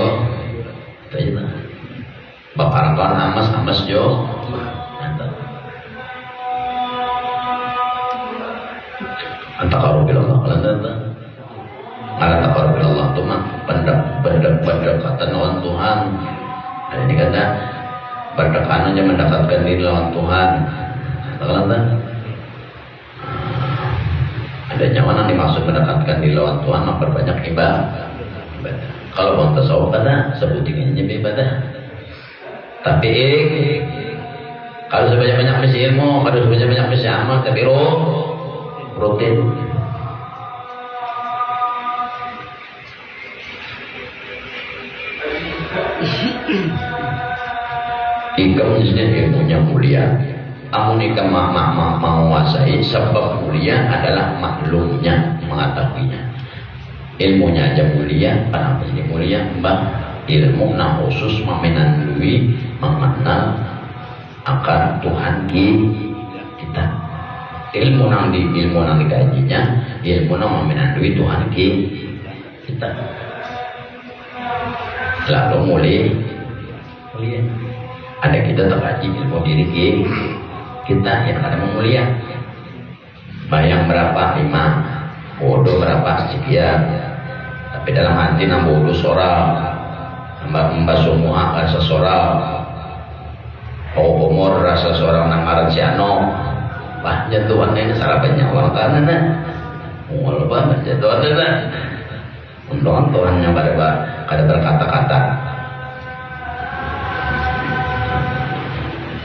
Itu aja. Bapak kawan amas jo. Antakarubillah Antakarubillah itu mah berdekatan lawan Tuhan. Ada ini kata berdekatan aja mendekatkan diri lawan Tuhan. Ada nyawa yang dimaksud mendekatkan diri lawan Tuhan memperbanyak ibadah. Kalau mau tasawuf kata sebutin aja ibadah. Tapi kalau sebanyak-banyak misi ilmu, kalau sebanyak-banyak misi amal, tapi rutin. Ikam jenisnya ilmunya mulia. Amun ikam menguasai, sebab mulia adalah maklumnya, mengetahuinya. Ilmunya aja mulia, kenapa jadi mulia? Ilmu na khusus memenandui, mengenal akan Tuhan kita. Ilmu nang dikajinya, ilmu nang memenandui Tuhan kita. Lalu mulia. Ada kita terkaji ilmu diri kita yang ada mulia. Bayang berapa 5, bodoh berapa sekian. Tapi dalam hati nang bodoh soral, mbak semua rasa soral. Umur rasa soral nang ngaran si Ano. Wah, jatuhan ini sarapannya orang kanan nah. Mual banget jatuhan nah. Untung Tuhannya pada berkata-kata.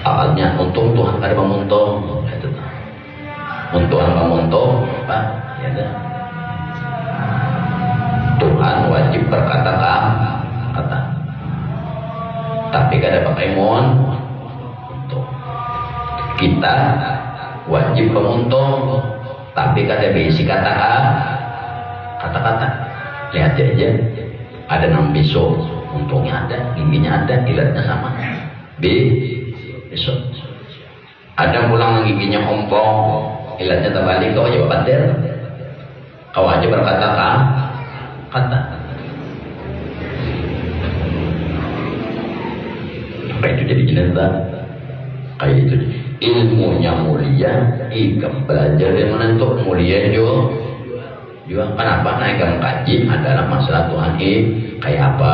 Awalnya untung Tuhan kada memuntung. Itu. Untung memuntung, Pak. Ya dah. Tuhan berkata-kata. Tapi kada pakai mon. Kita wajib menguntung, tapi kada berisi kata-kata. Lihat aja, ada 6 besok, untungnya ada, giginya ada, ilatnya sama. Besok. Ada pulang giginya ompong, ilatnya terbalik, kau aja bander. Kau aja berkata-kata. Apa itu jadi jenazah? Kayak itu. Ilmunya mulia, ikam belajar dan menentuk mulia juga. Kenapa naik kaji adalah masalah Tuhan kayak apa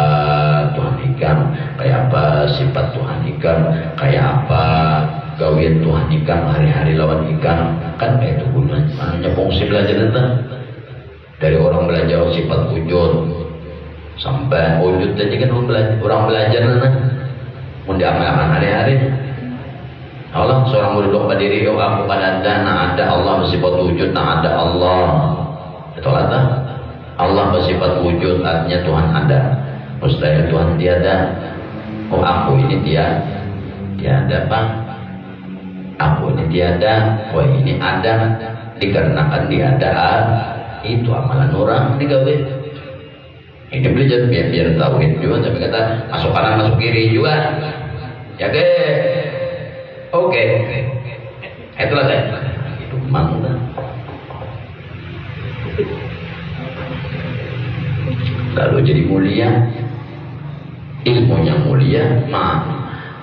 Tuhan ikam, kayak apa sifat Tuhan ikam, kayak apa gawian Tuhan ikam hari-hari lawan ikam, kan kayak itu gunanya. Makanya fungsi belajar itu dari orang belajar sifat wujud sampai wujud aja kan orang belajar mau diamalkan hari-hari. Allah seorang berduduk berdiri, oh aku pada ada Allah bersifat wujud, ada Allah. Betul kata Allah bersifat wujud, artinya Tuhan ada. Mustahil Tuhan tiada. Oh aku ini tiada Pak. Aku ini tiada. Oh ini ada. Dikarenakan tiadaan itu amalan orang digawe. Ini belajar biar tauhid juga, tapi kata masuk kanan masuk kiri juga. Ya ke? Oke. Itulah saya. Itu mangga. Lalu jadi mulia, ilmunya mulia,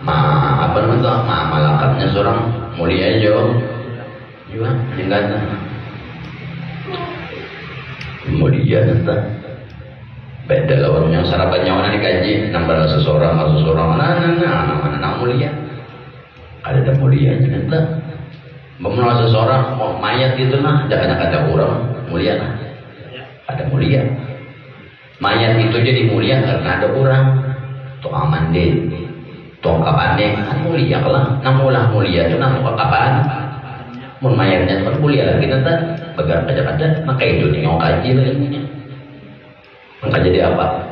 apa namanya, malakatnya seorang mulia juga tinggalnya mulia nanti. Beda lawan yang sarapannya orang dikaji, nambah seseorang anak mulia. Ada mulia nanti. Memenuhi seseorang mau mayat gitu jangan kata orang mulia ada mulia. Mayat itu jadi mulia karena ada orang. Tok amande, tok kapane kan mulia lah. Namulah mulia itu namu kapan? Mun mayatnya kan mulia lagi nanti. Begar kaca maka itu nih ngau kaji lah ilmunya. Maka jadi apa?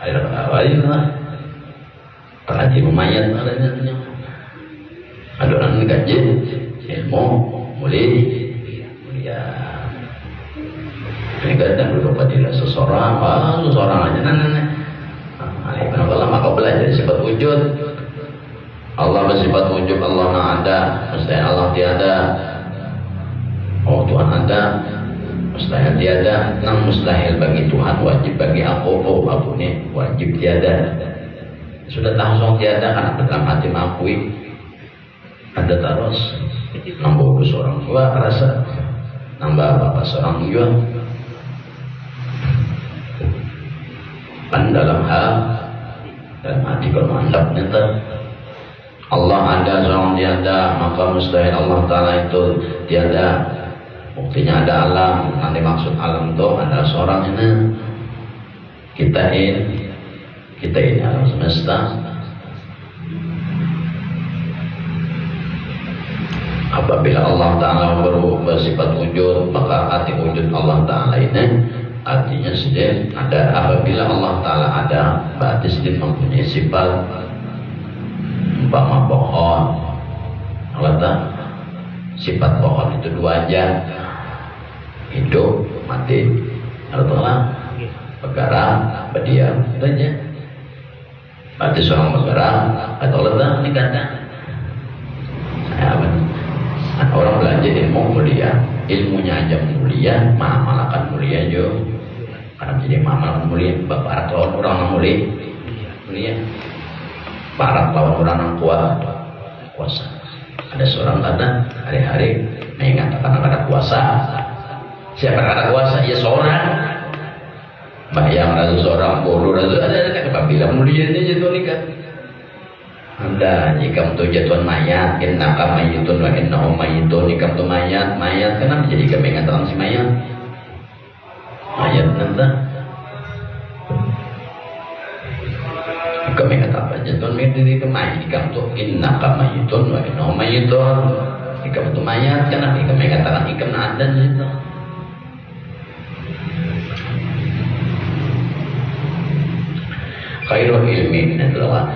Ayo lah. Kaji mayat adanya. Ada orang kaji ilmu mulia. Ini kadang duduk pada seseorang aja kalau maka belajar sifat wujud. Allah bersifat wujud, Allah ada, mustahil Allah tiada. Oh Tuhan ada, mustahil tiada. Nang mustahil bagi Tuhan, wajib bagi aku. Oh aku ini wajib tiada. Sudah langsung tiada karena dalam hati mengakui ada terus. Nambah seorang juga rasa, nambah bapak seorang juga. Dalam hati kalau mantap nanti Allah ada seorang tiada, maka mustahil Allah Ta'ala itu tiada. Buktinya ada alam, nanti maksud alam itu ada seorang ini. Kita ini alam semesta. Apabila Allah Ta'ala bersifat wujud, maka arti wujud Allah Ta'ala ini artinya sedih ada. Apabila Allah Ta'ala ada, berarti sedih mempunyai sifat. Umpama pohon, Allah sifat pohon itu dua aja, hidup mati. Allah bergerak berdiam itu aja. Berarti seorang bergerak atau Allah ini kata orang belajar ilmu mulia, ilmunya aja mulia, malakan mulia juga. Karena jadi malakan mulia, bapak lawan orang mulia, barat lawan orang yang kuasa. Ada seorang kata hari-hari mengatakan kata kuasa. Siapa kata kuasa? Ya seorang. Bayang rasa seorang bodoh rasa ada apabila mulia ini jatuh nikah. Anda jika untuk jatuhan mayat, innaka mayitun wa innahum mayitun. Jika untuk mayat kenapa jadi kami mengatakan si mayat nanti kami kata apa jatuhan mayat jadi kemayat. Jika untuk innaka mayitun wa innahum mayitun. Jika untuk mayat kenapa kami mengatakan ikam ada gitu. khairul ilmi adalah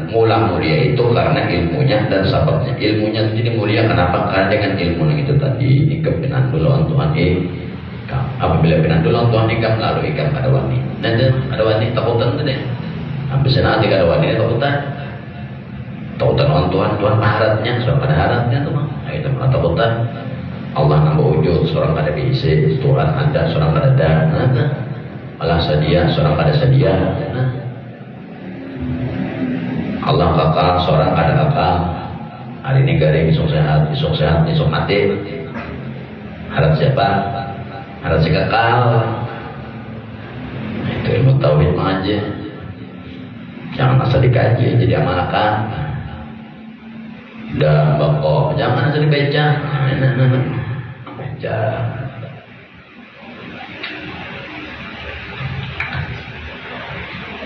mula mulia itu karena ilmunya dan sababnya. Ilmunya jadi mulia kenapa? Karena dengan ilmu itu tadi ikam pinandulan Tuhan ikam. Apabila pinandulan Tuhan ikam lalu ikam kada wani. Dan ada wani takutan tu deh. Habis nanti kada wani takutan. Takutan on Tuhan maharatnya, seorang kada haratnya tu mah. Itu mah takutan. Allah nambah wujud, seorang kada bisi, Tuhan ada, seorang kada ada. Allah sedia, seorang kada sedia. Allah kakak, seorang kada kakak. Hari ini garing, besok sehat, besok mati. Harap siapa? Harap si kakak. Itu ilmu tauhid mah aja. Jangan asal dikaji, jadi amalkan. Dan bakok, jangan asal dibaca. Baca.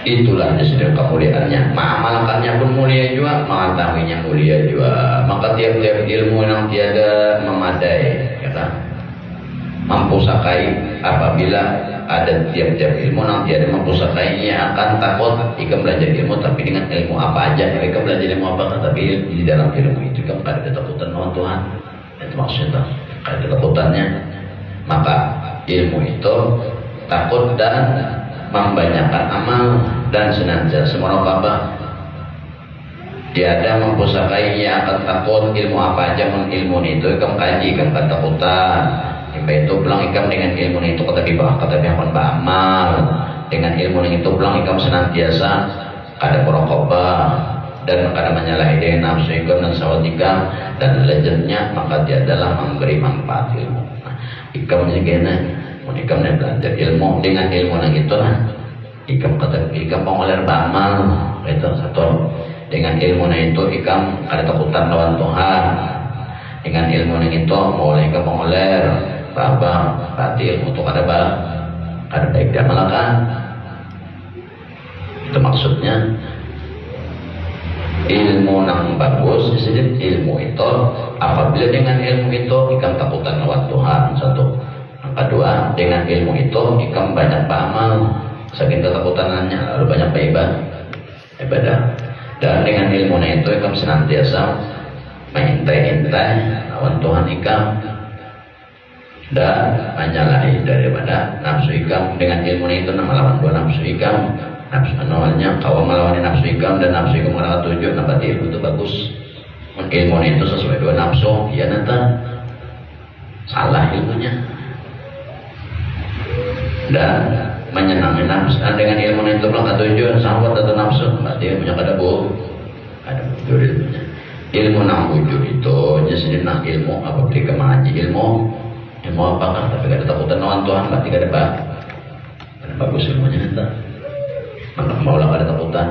Itulah disini kemuliaannya. Mengamalkannya pun mulia juga, mengetahuinya mulia juga. Maka tiap-tiap ilmu yang tiada memadai, ya kan? Mampu sakai apabila ada tiap-tiap ilmu yang tiada mampu sakainya akan takut. Jika belajar ilmu tapi dengan ilmu apa aja, mereka belajar ilmu apa tapi di dalam ilmu itu kan ada ketakutan lawan Tuhan. Itu maksudnya ada ketakutannya. Maka ilmu itu takut dan membanyakkan amal dan senantiasa merokabah. Tiada mempusakainya akan takut ilmu apa aja ilmu itu ikam kaji ikam ketakutan. Sampai itu pulang ikam dengan ilmu itu kata dibah kata biarkan beramal dengan ilmu itu pulang ikam senantiasa kada merokabah dan kada menyalahi dengan nafsu ikam dan syahwat ikam dan legendnya maka dia adalah memberi manfaat ilmu. Nah, ikam juga ikam belajar ilmu dengan ilmu yang itu ikam kata ikam pengoler beramal itu satu dengan ilmu yang itu ikam ada takutan lawan Tuhan dengan ilmu yang itu boleh ikam pengoler baba berarti ilmu itu ada baik dia malakan itu maksudnya ilmu yang bagus disini ilmu itu apabila dengan ilmu itu ikam takutan lawan Tuhan satu. Kedua, dengan ilmu itu ikam banyak beramal, saking ketakutanannya lalu banyak ibadah. Dan dengan ilmu itu ikam senantiasa mengintai lawan Tuhan ikam dan menyalahi daripada nafsu ikam. Dengan ilmu itu nama lawan dua nafsu ikam. Nafsu awalnya kau melawan nafsu ikam dan nafsu ikam melawan tujuh. Berarti ilmu itu bagus. Ilmu itu sesuai dua nafsu, ya nanti salah ilmunya. Dan menyenangi nafsu dengan ilmu itu belum tujuan sahabat atau nafsu berarti punya kada wujud ilmunya. Ilmu nang wujud itu jadi nang ilmu apabila mengaji ilmu apa kan tapi kada takutan lawan Tuhan berarti kada bagus ilmunya nanti maka maulah kada takutan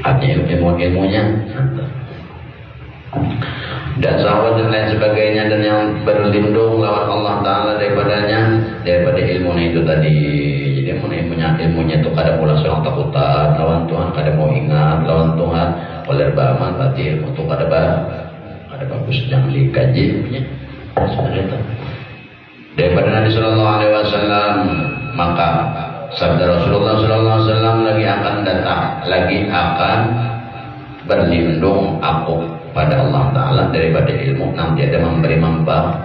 artinya ilmunya dan sahabat dan lain sebagainya dan yang berlindung lawan Allah Ta'ala daripada ilmu itu tadi. Jadi ilmunya itu kada pula seorang takutan lawan Tuhan, kada mau ingat lawan Tuhan oleh beramal berarti ilmu itu kada bagus jangan dikaji ilmunya sebenarnya itu. Daripada Nabi Sallallahu Alaihi Wasallam maka sabda Rasulullah Sallallahu Alaihi Wasallam lagi akan berlindung aku pada Allah Ta'ala daripada ilmu nanti ada memberi manfaat.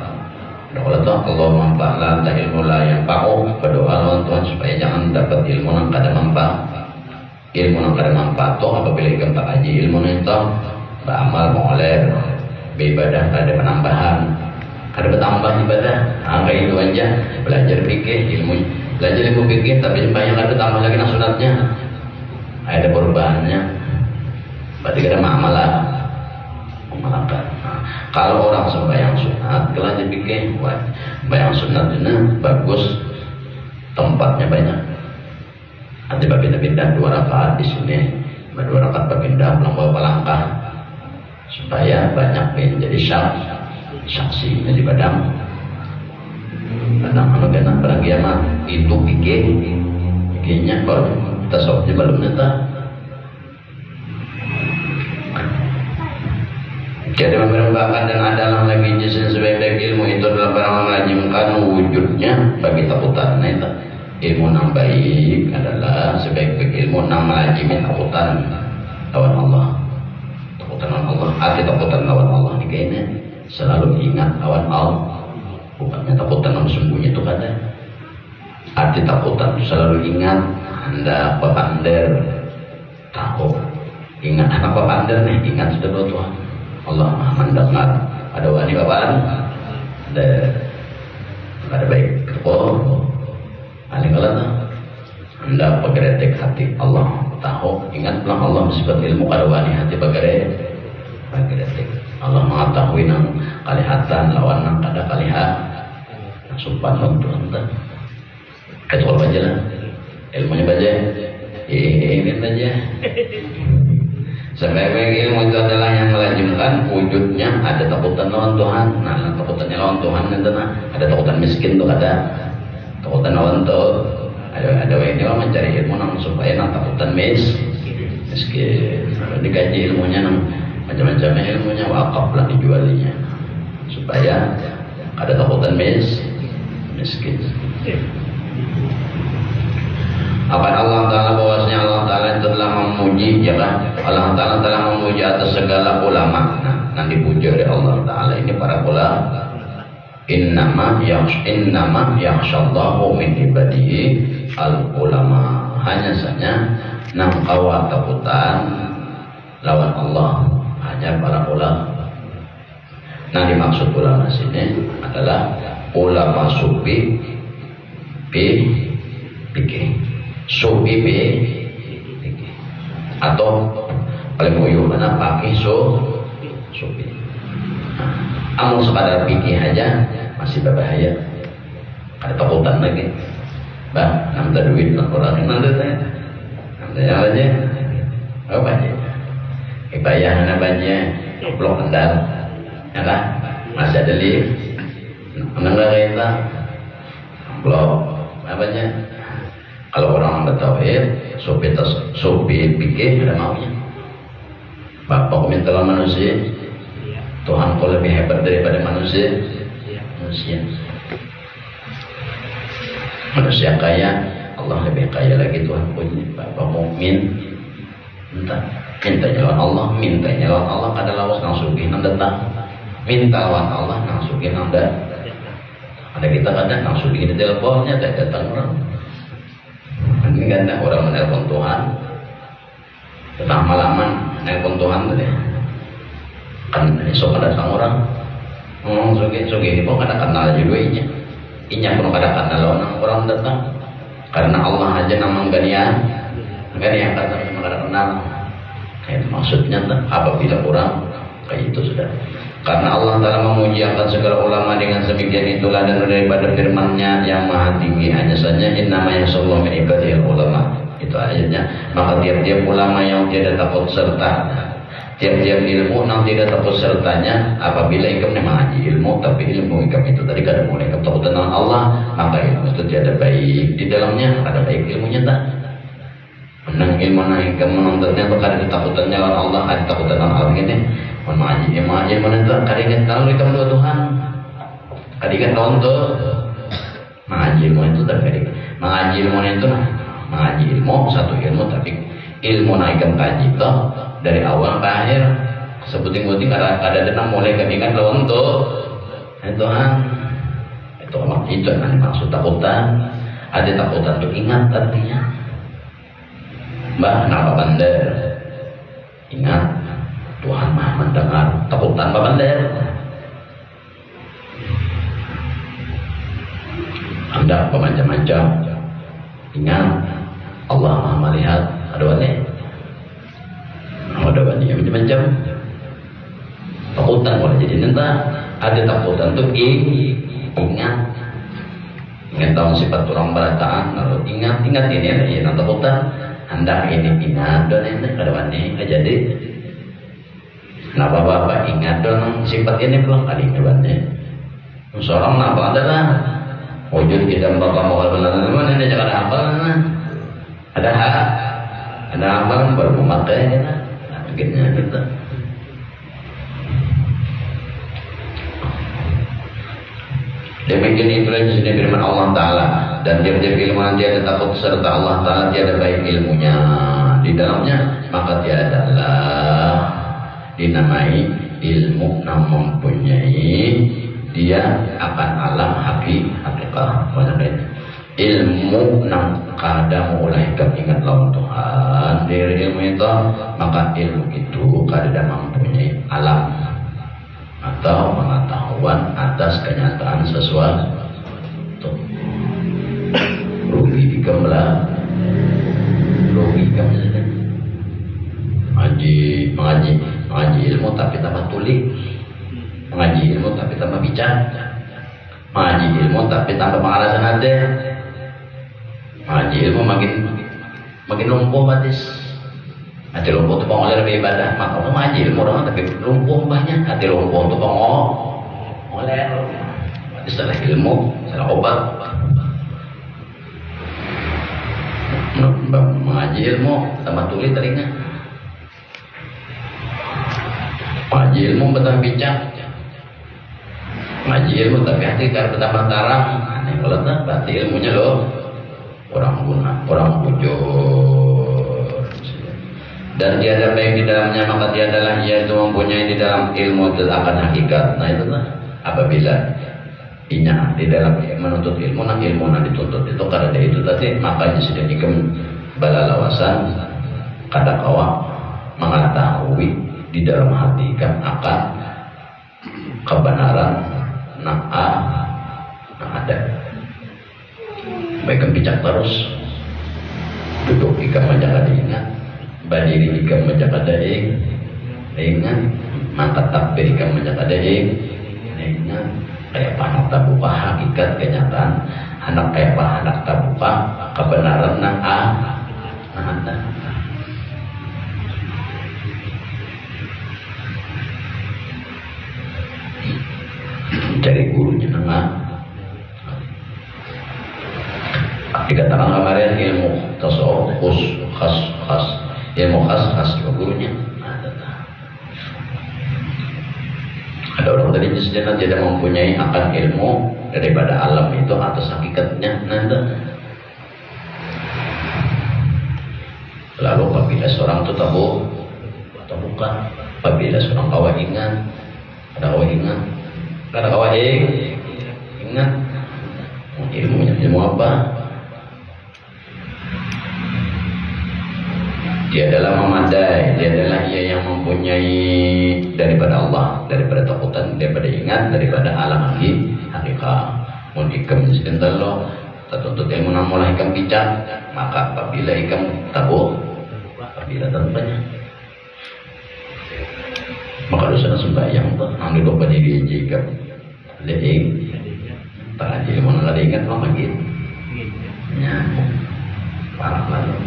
Allah manfaat la ilmu la yang pau berdoa lawan Tuhan supaya jangan dapat ilmu yang kada manfaat. Ilmu yang kada manfaat tu apabila ikam tak kaji ilmu itu beramal mengoler beribadah kada penambahan kada bertambah ibadah kayak itu aja belajar fikih belajar ilmu fikih tapi sembahyang kada tambah lagi sunatnya ada perubahannya berarti kada amalan. Kalau orang sembahyang sunat, kalau dipikir sembahyang sunat ini bagus, tempatnya banyak. Nanti pindah-pindah 2 rakaat di sini, 2 rakaat berpindah beberapa langkah supaya banyak menjadi saksi di padang. Padang mengenai pada kiamat itu pikirnya baru tasawufnya belum nyata. Jadi memperembahkan dan adalah lagi jenis sebaik-baik ilmu itu adalah barang melazimkan wujudnya bagi takutan itu. ilmu yang baik adalah sebaik-baik ilmu yang melajimi takutan lawan Allah. Takutan lawan Allah, arti takutan lawan Allah ini kayaknya selalu ingat lawan Allah. Bukannya takutan yang sembunyi itu kada. Arti takutan selalu ingat Anda papander tahu. Ingat anak papander nih, ingat sudah doa Tuhan. Allah Maha mendengar. Ada wani bapaan, ada baik. Oh, paling kalau Anda pagretek hati Allah tahu. Ingat pulang Allah sifat ilmu kada wani hati pagretek. Allah mengetahui nang kalihatan lawan nang kada kalihat. Sumpah Tuhan tak. Kecuali baca lah, ilmunya baca, ini baca. Sebaik-baik ilmu itu adalah yang melazimkan wujudnya ada takutan lawan Tuhan. Nah, takutannya lawan Tuhan itu ada takutan miskin tuh ada, takutan lawan tuh ada ini mah mencari ilmu nang supaya nang takutan miskin. Dikaji ilmunya nang macam-macam ilmunya wakaf lah dijualinya supaya ada takutan miskin. Apa Allah Ta'ala bahwasanya Allah Ta'ala telah memuji ya kan? Allah Ta'ala telah memuji atas segala ulama. Nah, dipuji oleh Allah Ta'ala ini para ulama. Innama yakhshallahu min ibadihi al ulama. Hanya saja nang kawa takutan lawan Allah hanya para ulama. Nah, dimaksud ulama sini adalah ulama sufi pikir sufi atau paling uyuh mana pakai sufi. Amun sekadar pikir aja masih berbahaya. Ada takutan lagi. Bah, namda duit nak orang namda tanya. Namda aja. Apa aja? Ibayah na banyak blok kendal. Ya kan? Masih ada lift. Menengah kita blok apa aja? Kalau orang bertauhid, sopi pikir ada maunya. Bapak minta manusia, Tuhan kau lebih hebat daripada manusia. Manusia kaya, Allah lebih kaya lagi Tuhan punya. Bapak mukmin, minta jalan Allah, minta jalan Allah. Kada lawas nang sugih nang datang, minta lawan Allah nang sugih nang datang. Ada kita kadang nang sugih di teleponnya datang orang. Ini kan orang menelpon Tuhan tentang malaman menelpon Tuhan tadi kan esok datang orang ngomong sugi ini pun kada kenal juga inya pun kada kenal orang datang karena Allah aja namang ganian kata cuma kada kenal maksudnya apabila orang kayak itu sudah karena Allah Ta'ala memuji akan segala ulama dengan semikian itulah dan daripada firman-Nya yang maha tinggi hanya saja innama yasallahu min ibadihil ulama itu ayatnya maka tiap-tiap ulama yang tidak takut serta tiap-tiap ilmu yang tidak takut sertanya apabila ikam mengaji ilmu tapi ilmu ikam itu tadi kada mulai ikam takut tentang Allah maka ilmu itu tiada baik di dalamnya ada baik ilmunya tak menang ilmu naik ikam menontonnya itu kada ketakutannya lawan Allah ada takutan lawan Allah ini mengaji mana tu kadang tahu kita mendoa Tuhan kadang tahu tu mengaji ilmu itu tak kadang mengaji ilmu itu mengaji ilmu satu ilmu tapi ilmu naikkan kaji tu dari awal ke akhir sebuting-buting ada denam mulai kadang tahu tu Tuhan itu kan maksud takutan ada takutan tu ingat artinya mbak kenapa bandar ingat Tuhan Maha mendengar takutan babandar. Anda macam-macam. Ingat Allah Maha melihat. Ada wani. Ada wani yang macam-macam. Takutan boleh jadi nanti ada takutan tu ingat. Ingat tahu sifat orang berataan. Lalu ingat ini ada takutan. Anda ini ingat dan ini ada wani jadi. Nah bapak ingat dong sifat ini belum kali kebannya. Seorang apa adalah wujud kita bapak mau benar-benar ini jangan apa ada hak ada apa baru memakai nah begini kita. Demikian itu di sini firman Allah Taala. dan diam-diam ilmu nanti ada takut serta Allah Ta'ala tiada baik ilmunya di dalamnya, maka tiadalah dinamai ilmu yang mempunyai dia akan alam hakikat. Ilmu nang kada mulai ingat lawan Tuhan dari ilmu itu, maka ilmu itu kada mempunyai alam atau pengetahuan atas kenyataan sesuatu. Rugi dikemlah, rugi kemlah. Mengaji ilmu tapi tambah tulik, mengaji ilmu tapi tambah bijak, mengaji ilmu tapi tambah pengalasan ada. Mengaji ilmu makin lumpuh batis. Hati lumpuh itu pengoleh lebih ibadah. Maka mengaji ilmu orang tapi lumpuh banyak. Hati lumpuh itu pengoleh. Setelah ilmu, setelah obat. Mengaji ilmu tambah tulis telinga. Mengaji ilmu betah bijak. Mengaji ilmu tapi hati karena betah tarang. Aneh kalau tak berarti ilmunya loh orang guna, orang bujur. Dan tiada baik di dalamnya, maka tiadalah ia itu mempunyai di dalam ilmu itu akan hakikat. Nah itu lah apabila inya di dalam menuntut ilmu, nah ilmu nah dituntut itu karena itu tadi, makanya sudah dikem balalawasan kata kawa mengetahui di dalam hati kan akan kebenaran nah ada. Baikkan bijak terus, duduk ikam menjaga diingat, berdiri ikam menjaga diingat, mangkat takbir ikam menjaga diingat. Kayak panak tabuka hakikat kenyataan, anak kayak panak tabuka kebenaran nang ada. Cari gurunya nang dikatakan kemarin ilmu tasawuf khas ilmu khas juga gurunya ada orang tadi sejenak tidak mempunyai akan ilmu daripada alam itu atas hakikatnya nanti. Lalu apabila seorang itu tahu atau bukan, apabila seorang kawa ingat ada kawa ingat ilmunya ilmu apa? Dia adalah memadai, dia adalah ia yang mempunyai daripada Allah, daripada takutan, daripada ingat, daripada alam hakikat. Mun ikam sedental lo, tertuntut ilmu mulai ikam bijak, maka apabila ikam tahu, apabila tanpanya, maka dosa sembahyang tu, nang duduk berdiri jika leing, tak ada ilmu nang ada ingat maka gitu, nyamuk, parah lalu.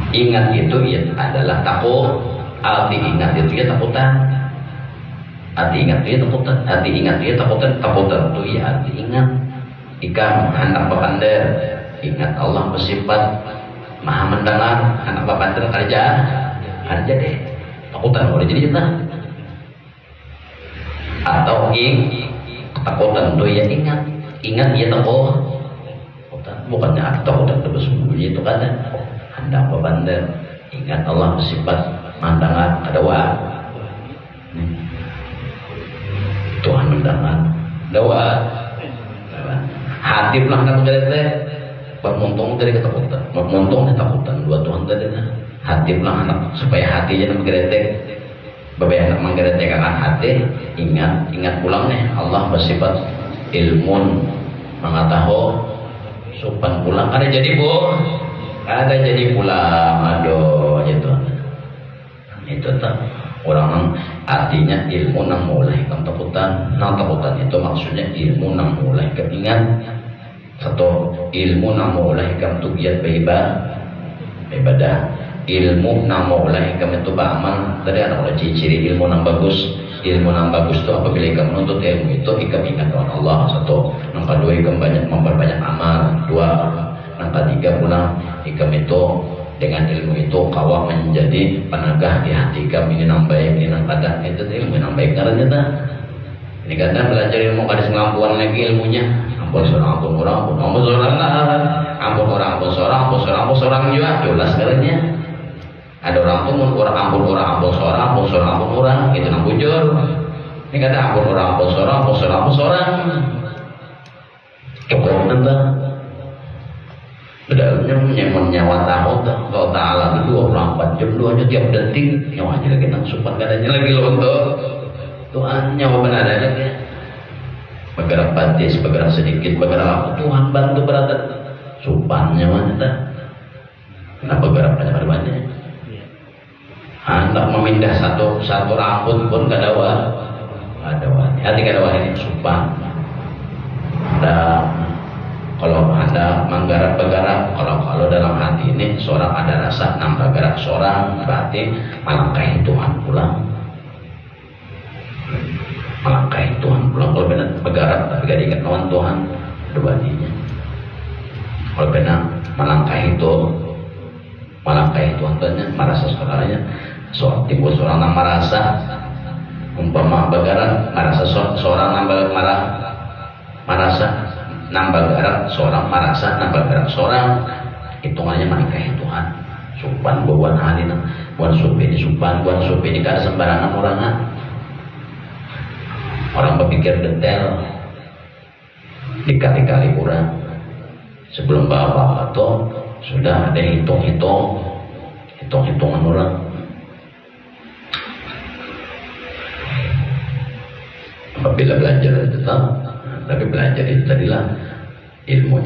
Ingat itu ya adalah takut. Arti ingat itu ya takutan. Arti ingat itu ya takutan. Arti ingat itu ya takutan. Takutan itu ya arti ingat. Ikan anak bapander. Ingat Allah bersifat maha mendengar. Anak bapander kerja deh. Takutan boleh jadi kita. Atau takutan itu ya ingat. Ingat ya takut. Bukannya arti takutan itu bersembunyi itu kan. Hendak berbandar, ingat Allah bersifat mandangan kedua. Tuhan mendengar doa. Hati pulang kan teh, bermuntung dari ketakutan, bermuntung ketakutan dua Tuhan tadi. Hati pulang anak supaya hatinya menggeretek, beberapa anak menggeretek akan hati. Ingat pulang nih Allah bersifat ilmun mengetahui sopan pulang ada jadi ada jadi pulang, aduh itu tak orang artinya ilmu nang mulai takutan itu maksudnya ilmu nang mulai keingat atau ilmu nang mulai kam tu giat ibadah ilmu nang mulai kam itu beramal tadi ada ciri ilmu nang bagus itu apabila ikam menuntut ilmu itu ikam ingat dengan Allah satu, yang kedua ikam banyak memperbanyak amal dua, yang ketiga pula ikam itu dengan ilmu itu kawah menjadi penegah di hati kami ini nang baik ini nang kada itu ilmu nang baik karena kita ini kadang belajar ilmu kada sengampuan lagi ilmunya ampun seorang ampun orang ampun seorang juga jelas kalinya. Ada orang tuh mun orang ampun seorang ampun orang, itu nang bujur. Ini kata ampun orang ampun seorang. Cukup nanti. Bedanya nyaman nyawa tahu kalau Ta'ala itu 24 jam doanya tiap detik nyawanya lagi nang supan kadanya lagi lontok. Tuhan nyawa benar aja ya. Bergerak batis, bergerak sedikit, bergerak apa Tuhan bantu berada supannya mana? Kenapa bergerak banyak-banyak? Hendak memindah satu rambut pun gak ada wani. Hati gak ada wani supan. Kalau ada menggarap-garap, kalau dalam hati ini seorang ada rasa nambah garap seorang berarti melangkahi Tuhan pulang. Melangkahi Tuhan pulang. Kalau benar bergarap tapi gak diingat lawan Tuhan dua-duanya. Kalau benar melangkahi Tuhan tanya merasa saudaranya timbul seorang yang merasa umpama bergarap merasa seorang nambah merasa nambah garak seorang merasa nambah garak seorang hitungannya melangkahi Tuhan supan buan halina buan supi ini kada sembarangan orang berpikir detail dikali-kali kurang sebelum bawa atau sudah ada hitung-hitungan orang. Apabila belajar tetap tapi belajar itu tadilah ilmu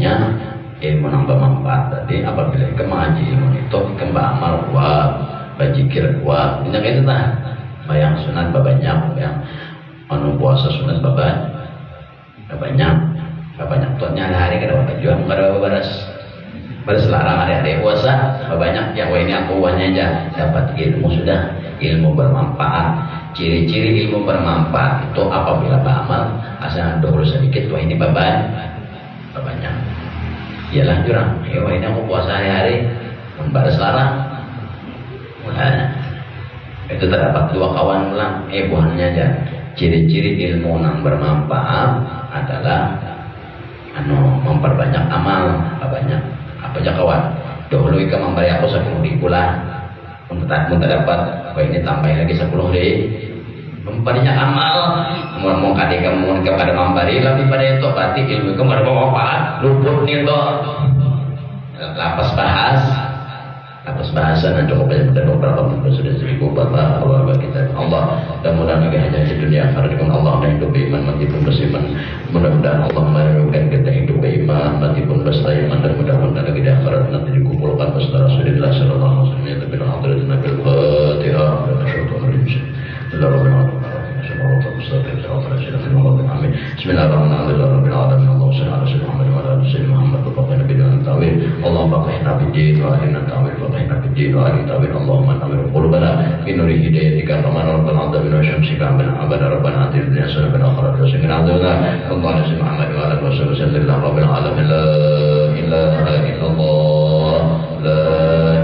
nambah manfaat tadi. Apabila kemaji ilmu itu kembang amal kuat bajikir kuat ini itu tah bayang sunat banyak yang puasa sunat banyak tuanya hari kada juang kada baras larang hari puasa banyak yang ini aku uangnya aja dapat ilmu bermanfaat. Ciri-ciri ilmu bermanfaat itu apabila beramal asal dahulu sedikit wah ini banyak ialah jurang wah ini aku puasa hari-hari membalas larang itu terdapat dua kawan ulang buahnya aja ciri-ciri ilmu yang bermanfaat adalah memperbanyak amal banyak apa aja kawan dahulu ika memberi aku 10.000 lah untuk dapat wah ini tambahin lagi 10 deh memperbanyak amal mau kamu kepada memberi lebih pada itu berarti ilmu itu bermanfaat luput nih toh lapas bahasa dan cukup banyak dan beberapa pun sudah cukup bapak Allah kita Allah dan mudah-mudahan hanya di dunia akhirat dengan Allah dan hidup iman mati pun beriman mudah-mudahan Allah meridhokan kita hidup beriman mati pun beriman dan mudah-mudahan lagi di akhirat nanti dikumpulkan bersama Rasulullah sallallahu alaihi wasallam itu bil hadirin nabil Fatihah dan syaitanir Bismillahirrahmanirrahim. Allahumma faqihna fid-din wa alimna ta'wil faqihna fid-din wa alimna ta'wil Allahumma nawwir qulubana bi nuri hidayatika wa rabbana adzabina syamsika min abada rabbana atina dunya hasanatan wa fil akhirati hasanatan wa qina adzabannar Muhammad wa ala alihi wa sallam rabbil alamin la ilaha illallah la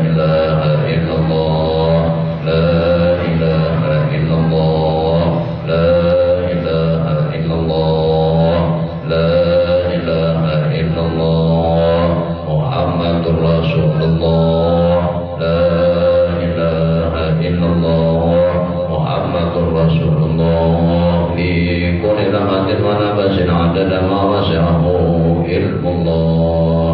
ilaha illallah la ilaha illallah la ilaha illallah la ilaha illallah Muhammadur Rasulullah la ilaha illallah Muhammadur Rasulullah fi kulli lamatin wa nafasin adada ma wasi'ahu ilmullah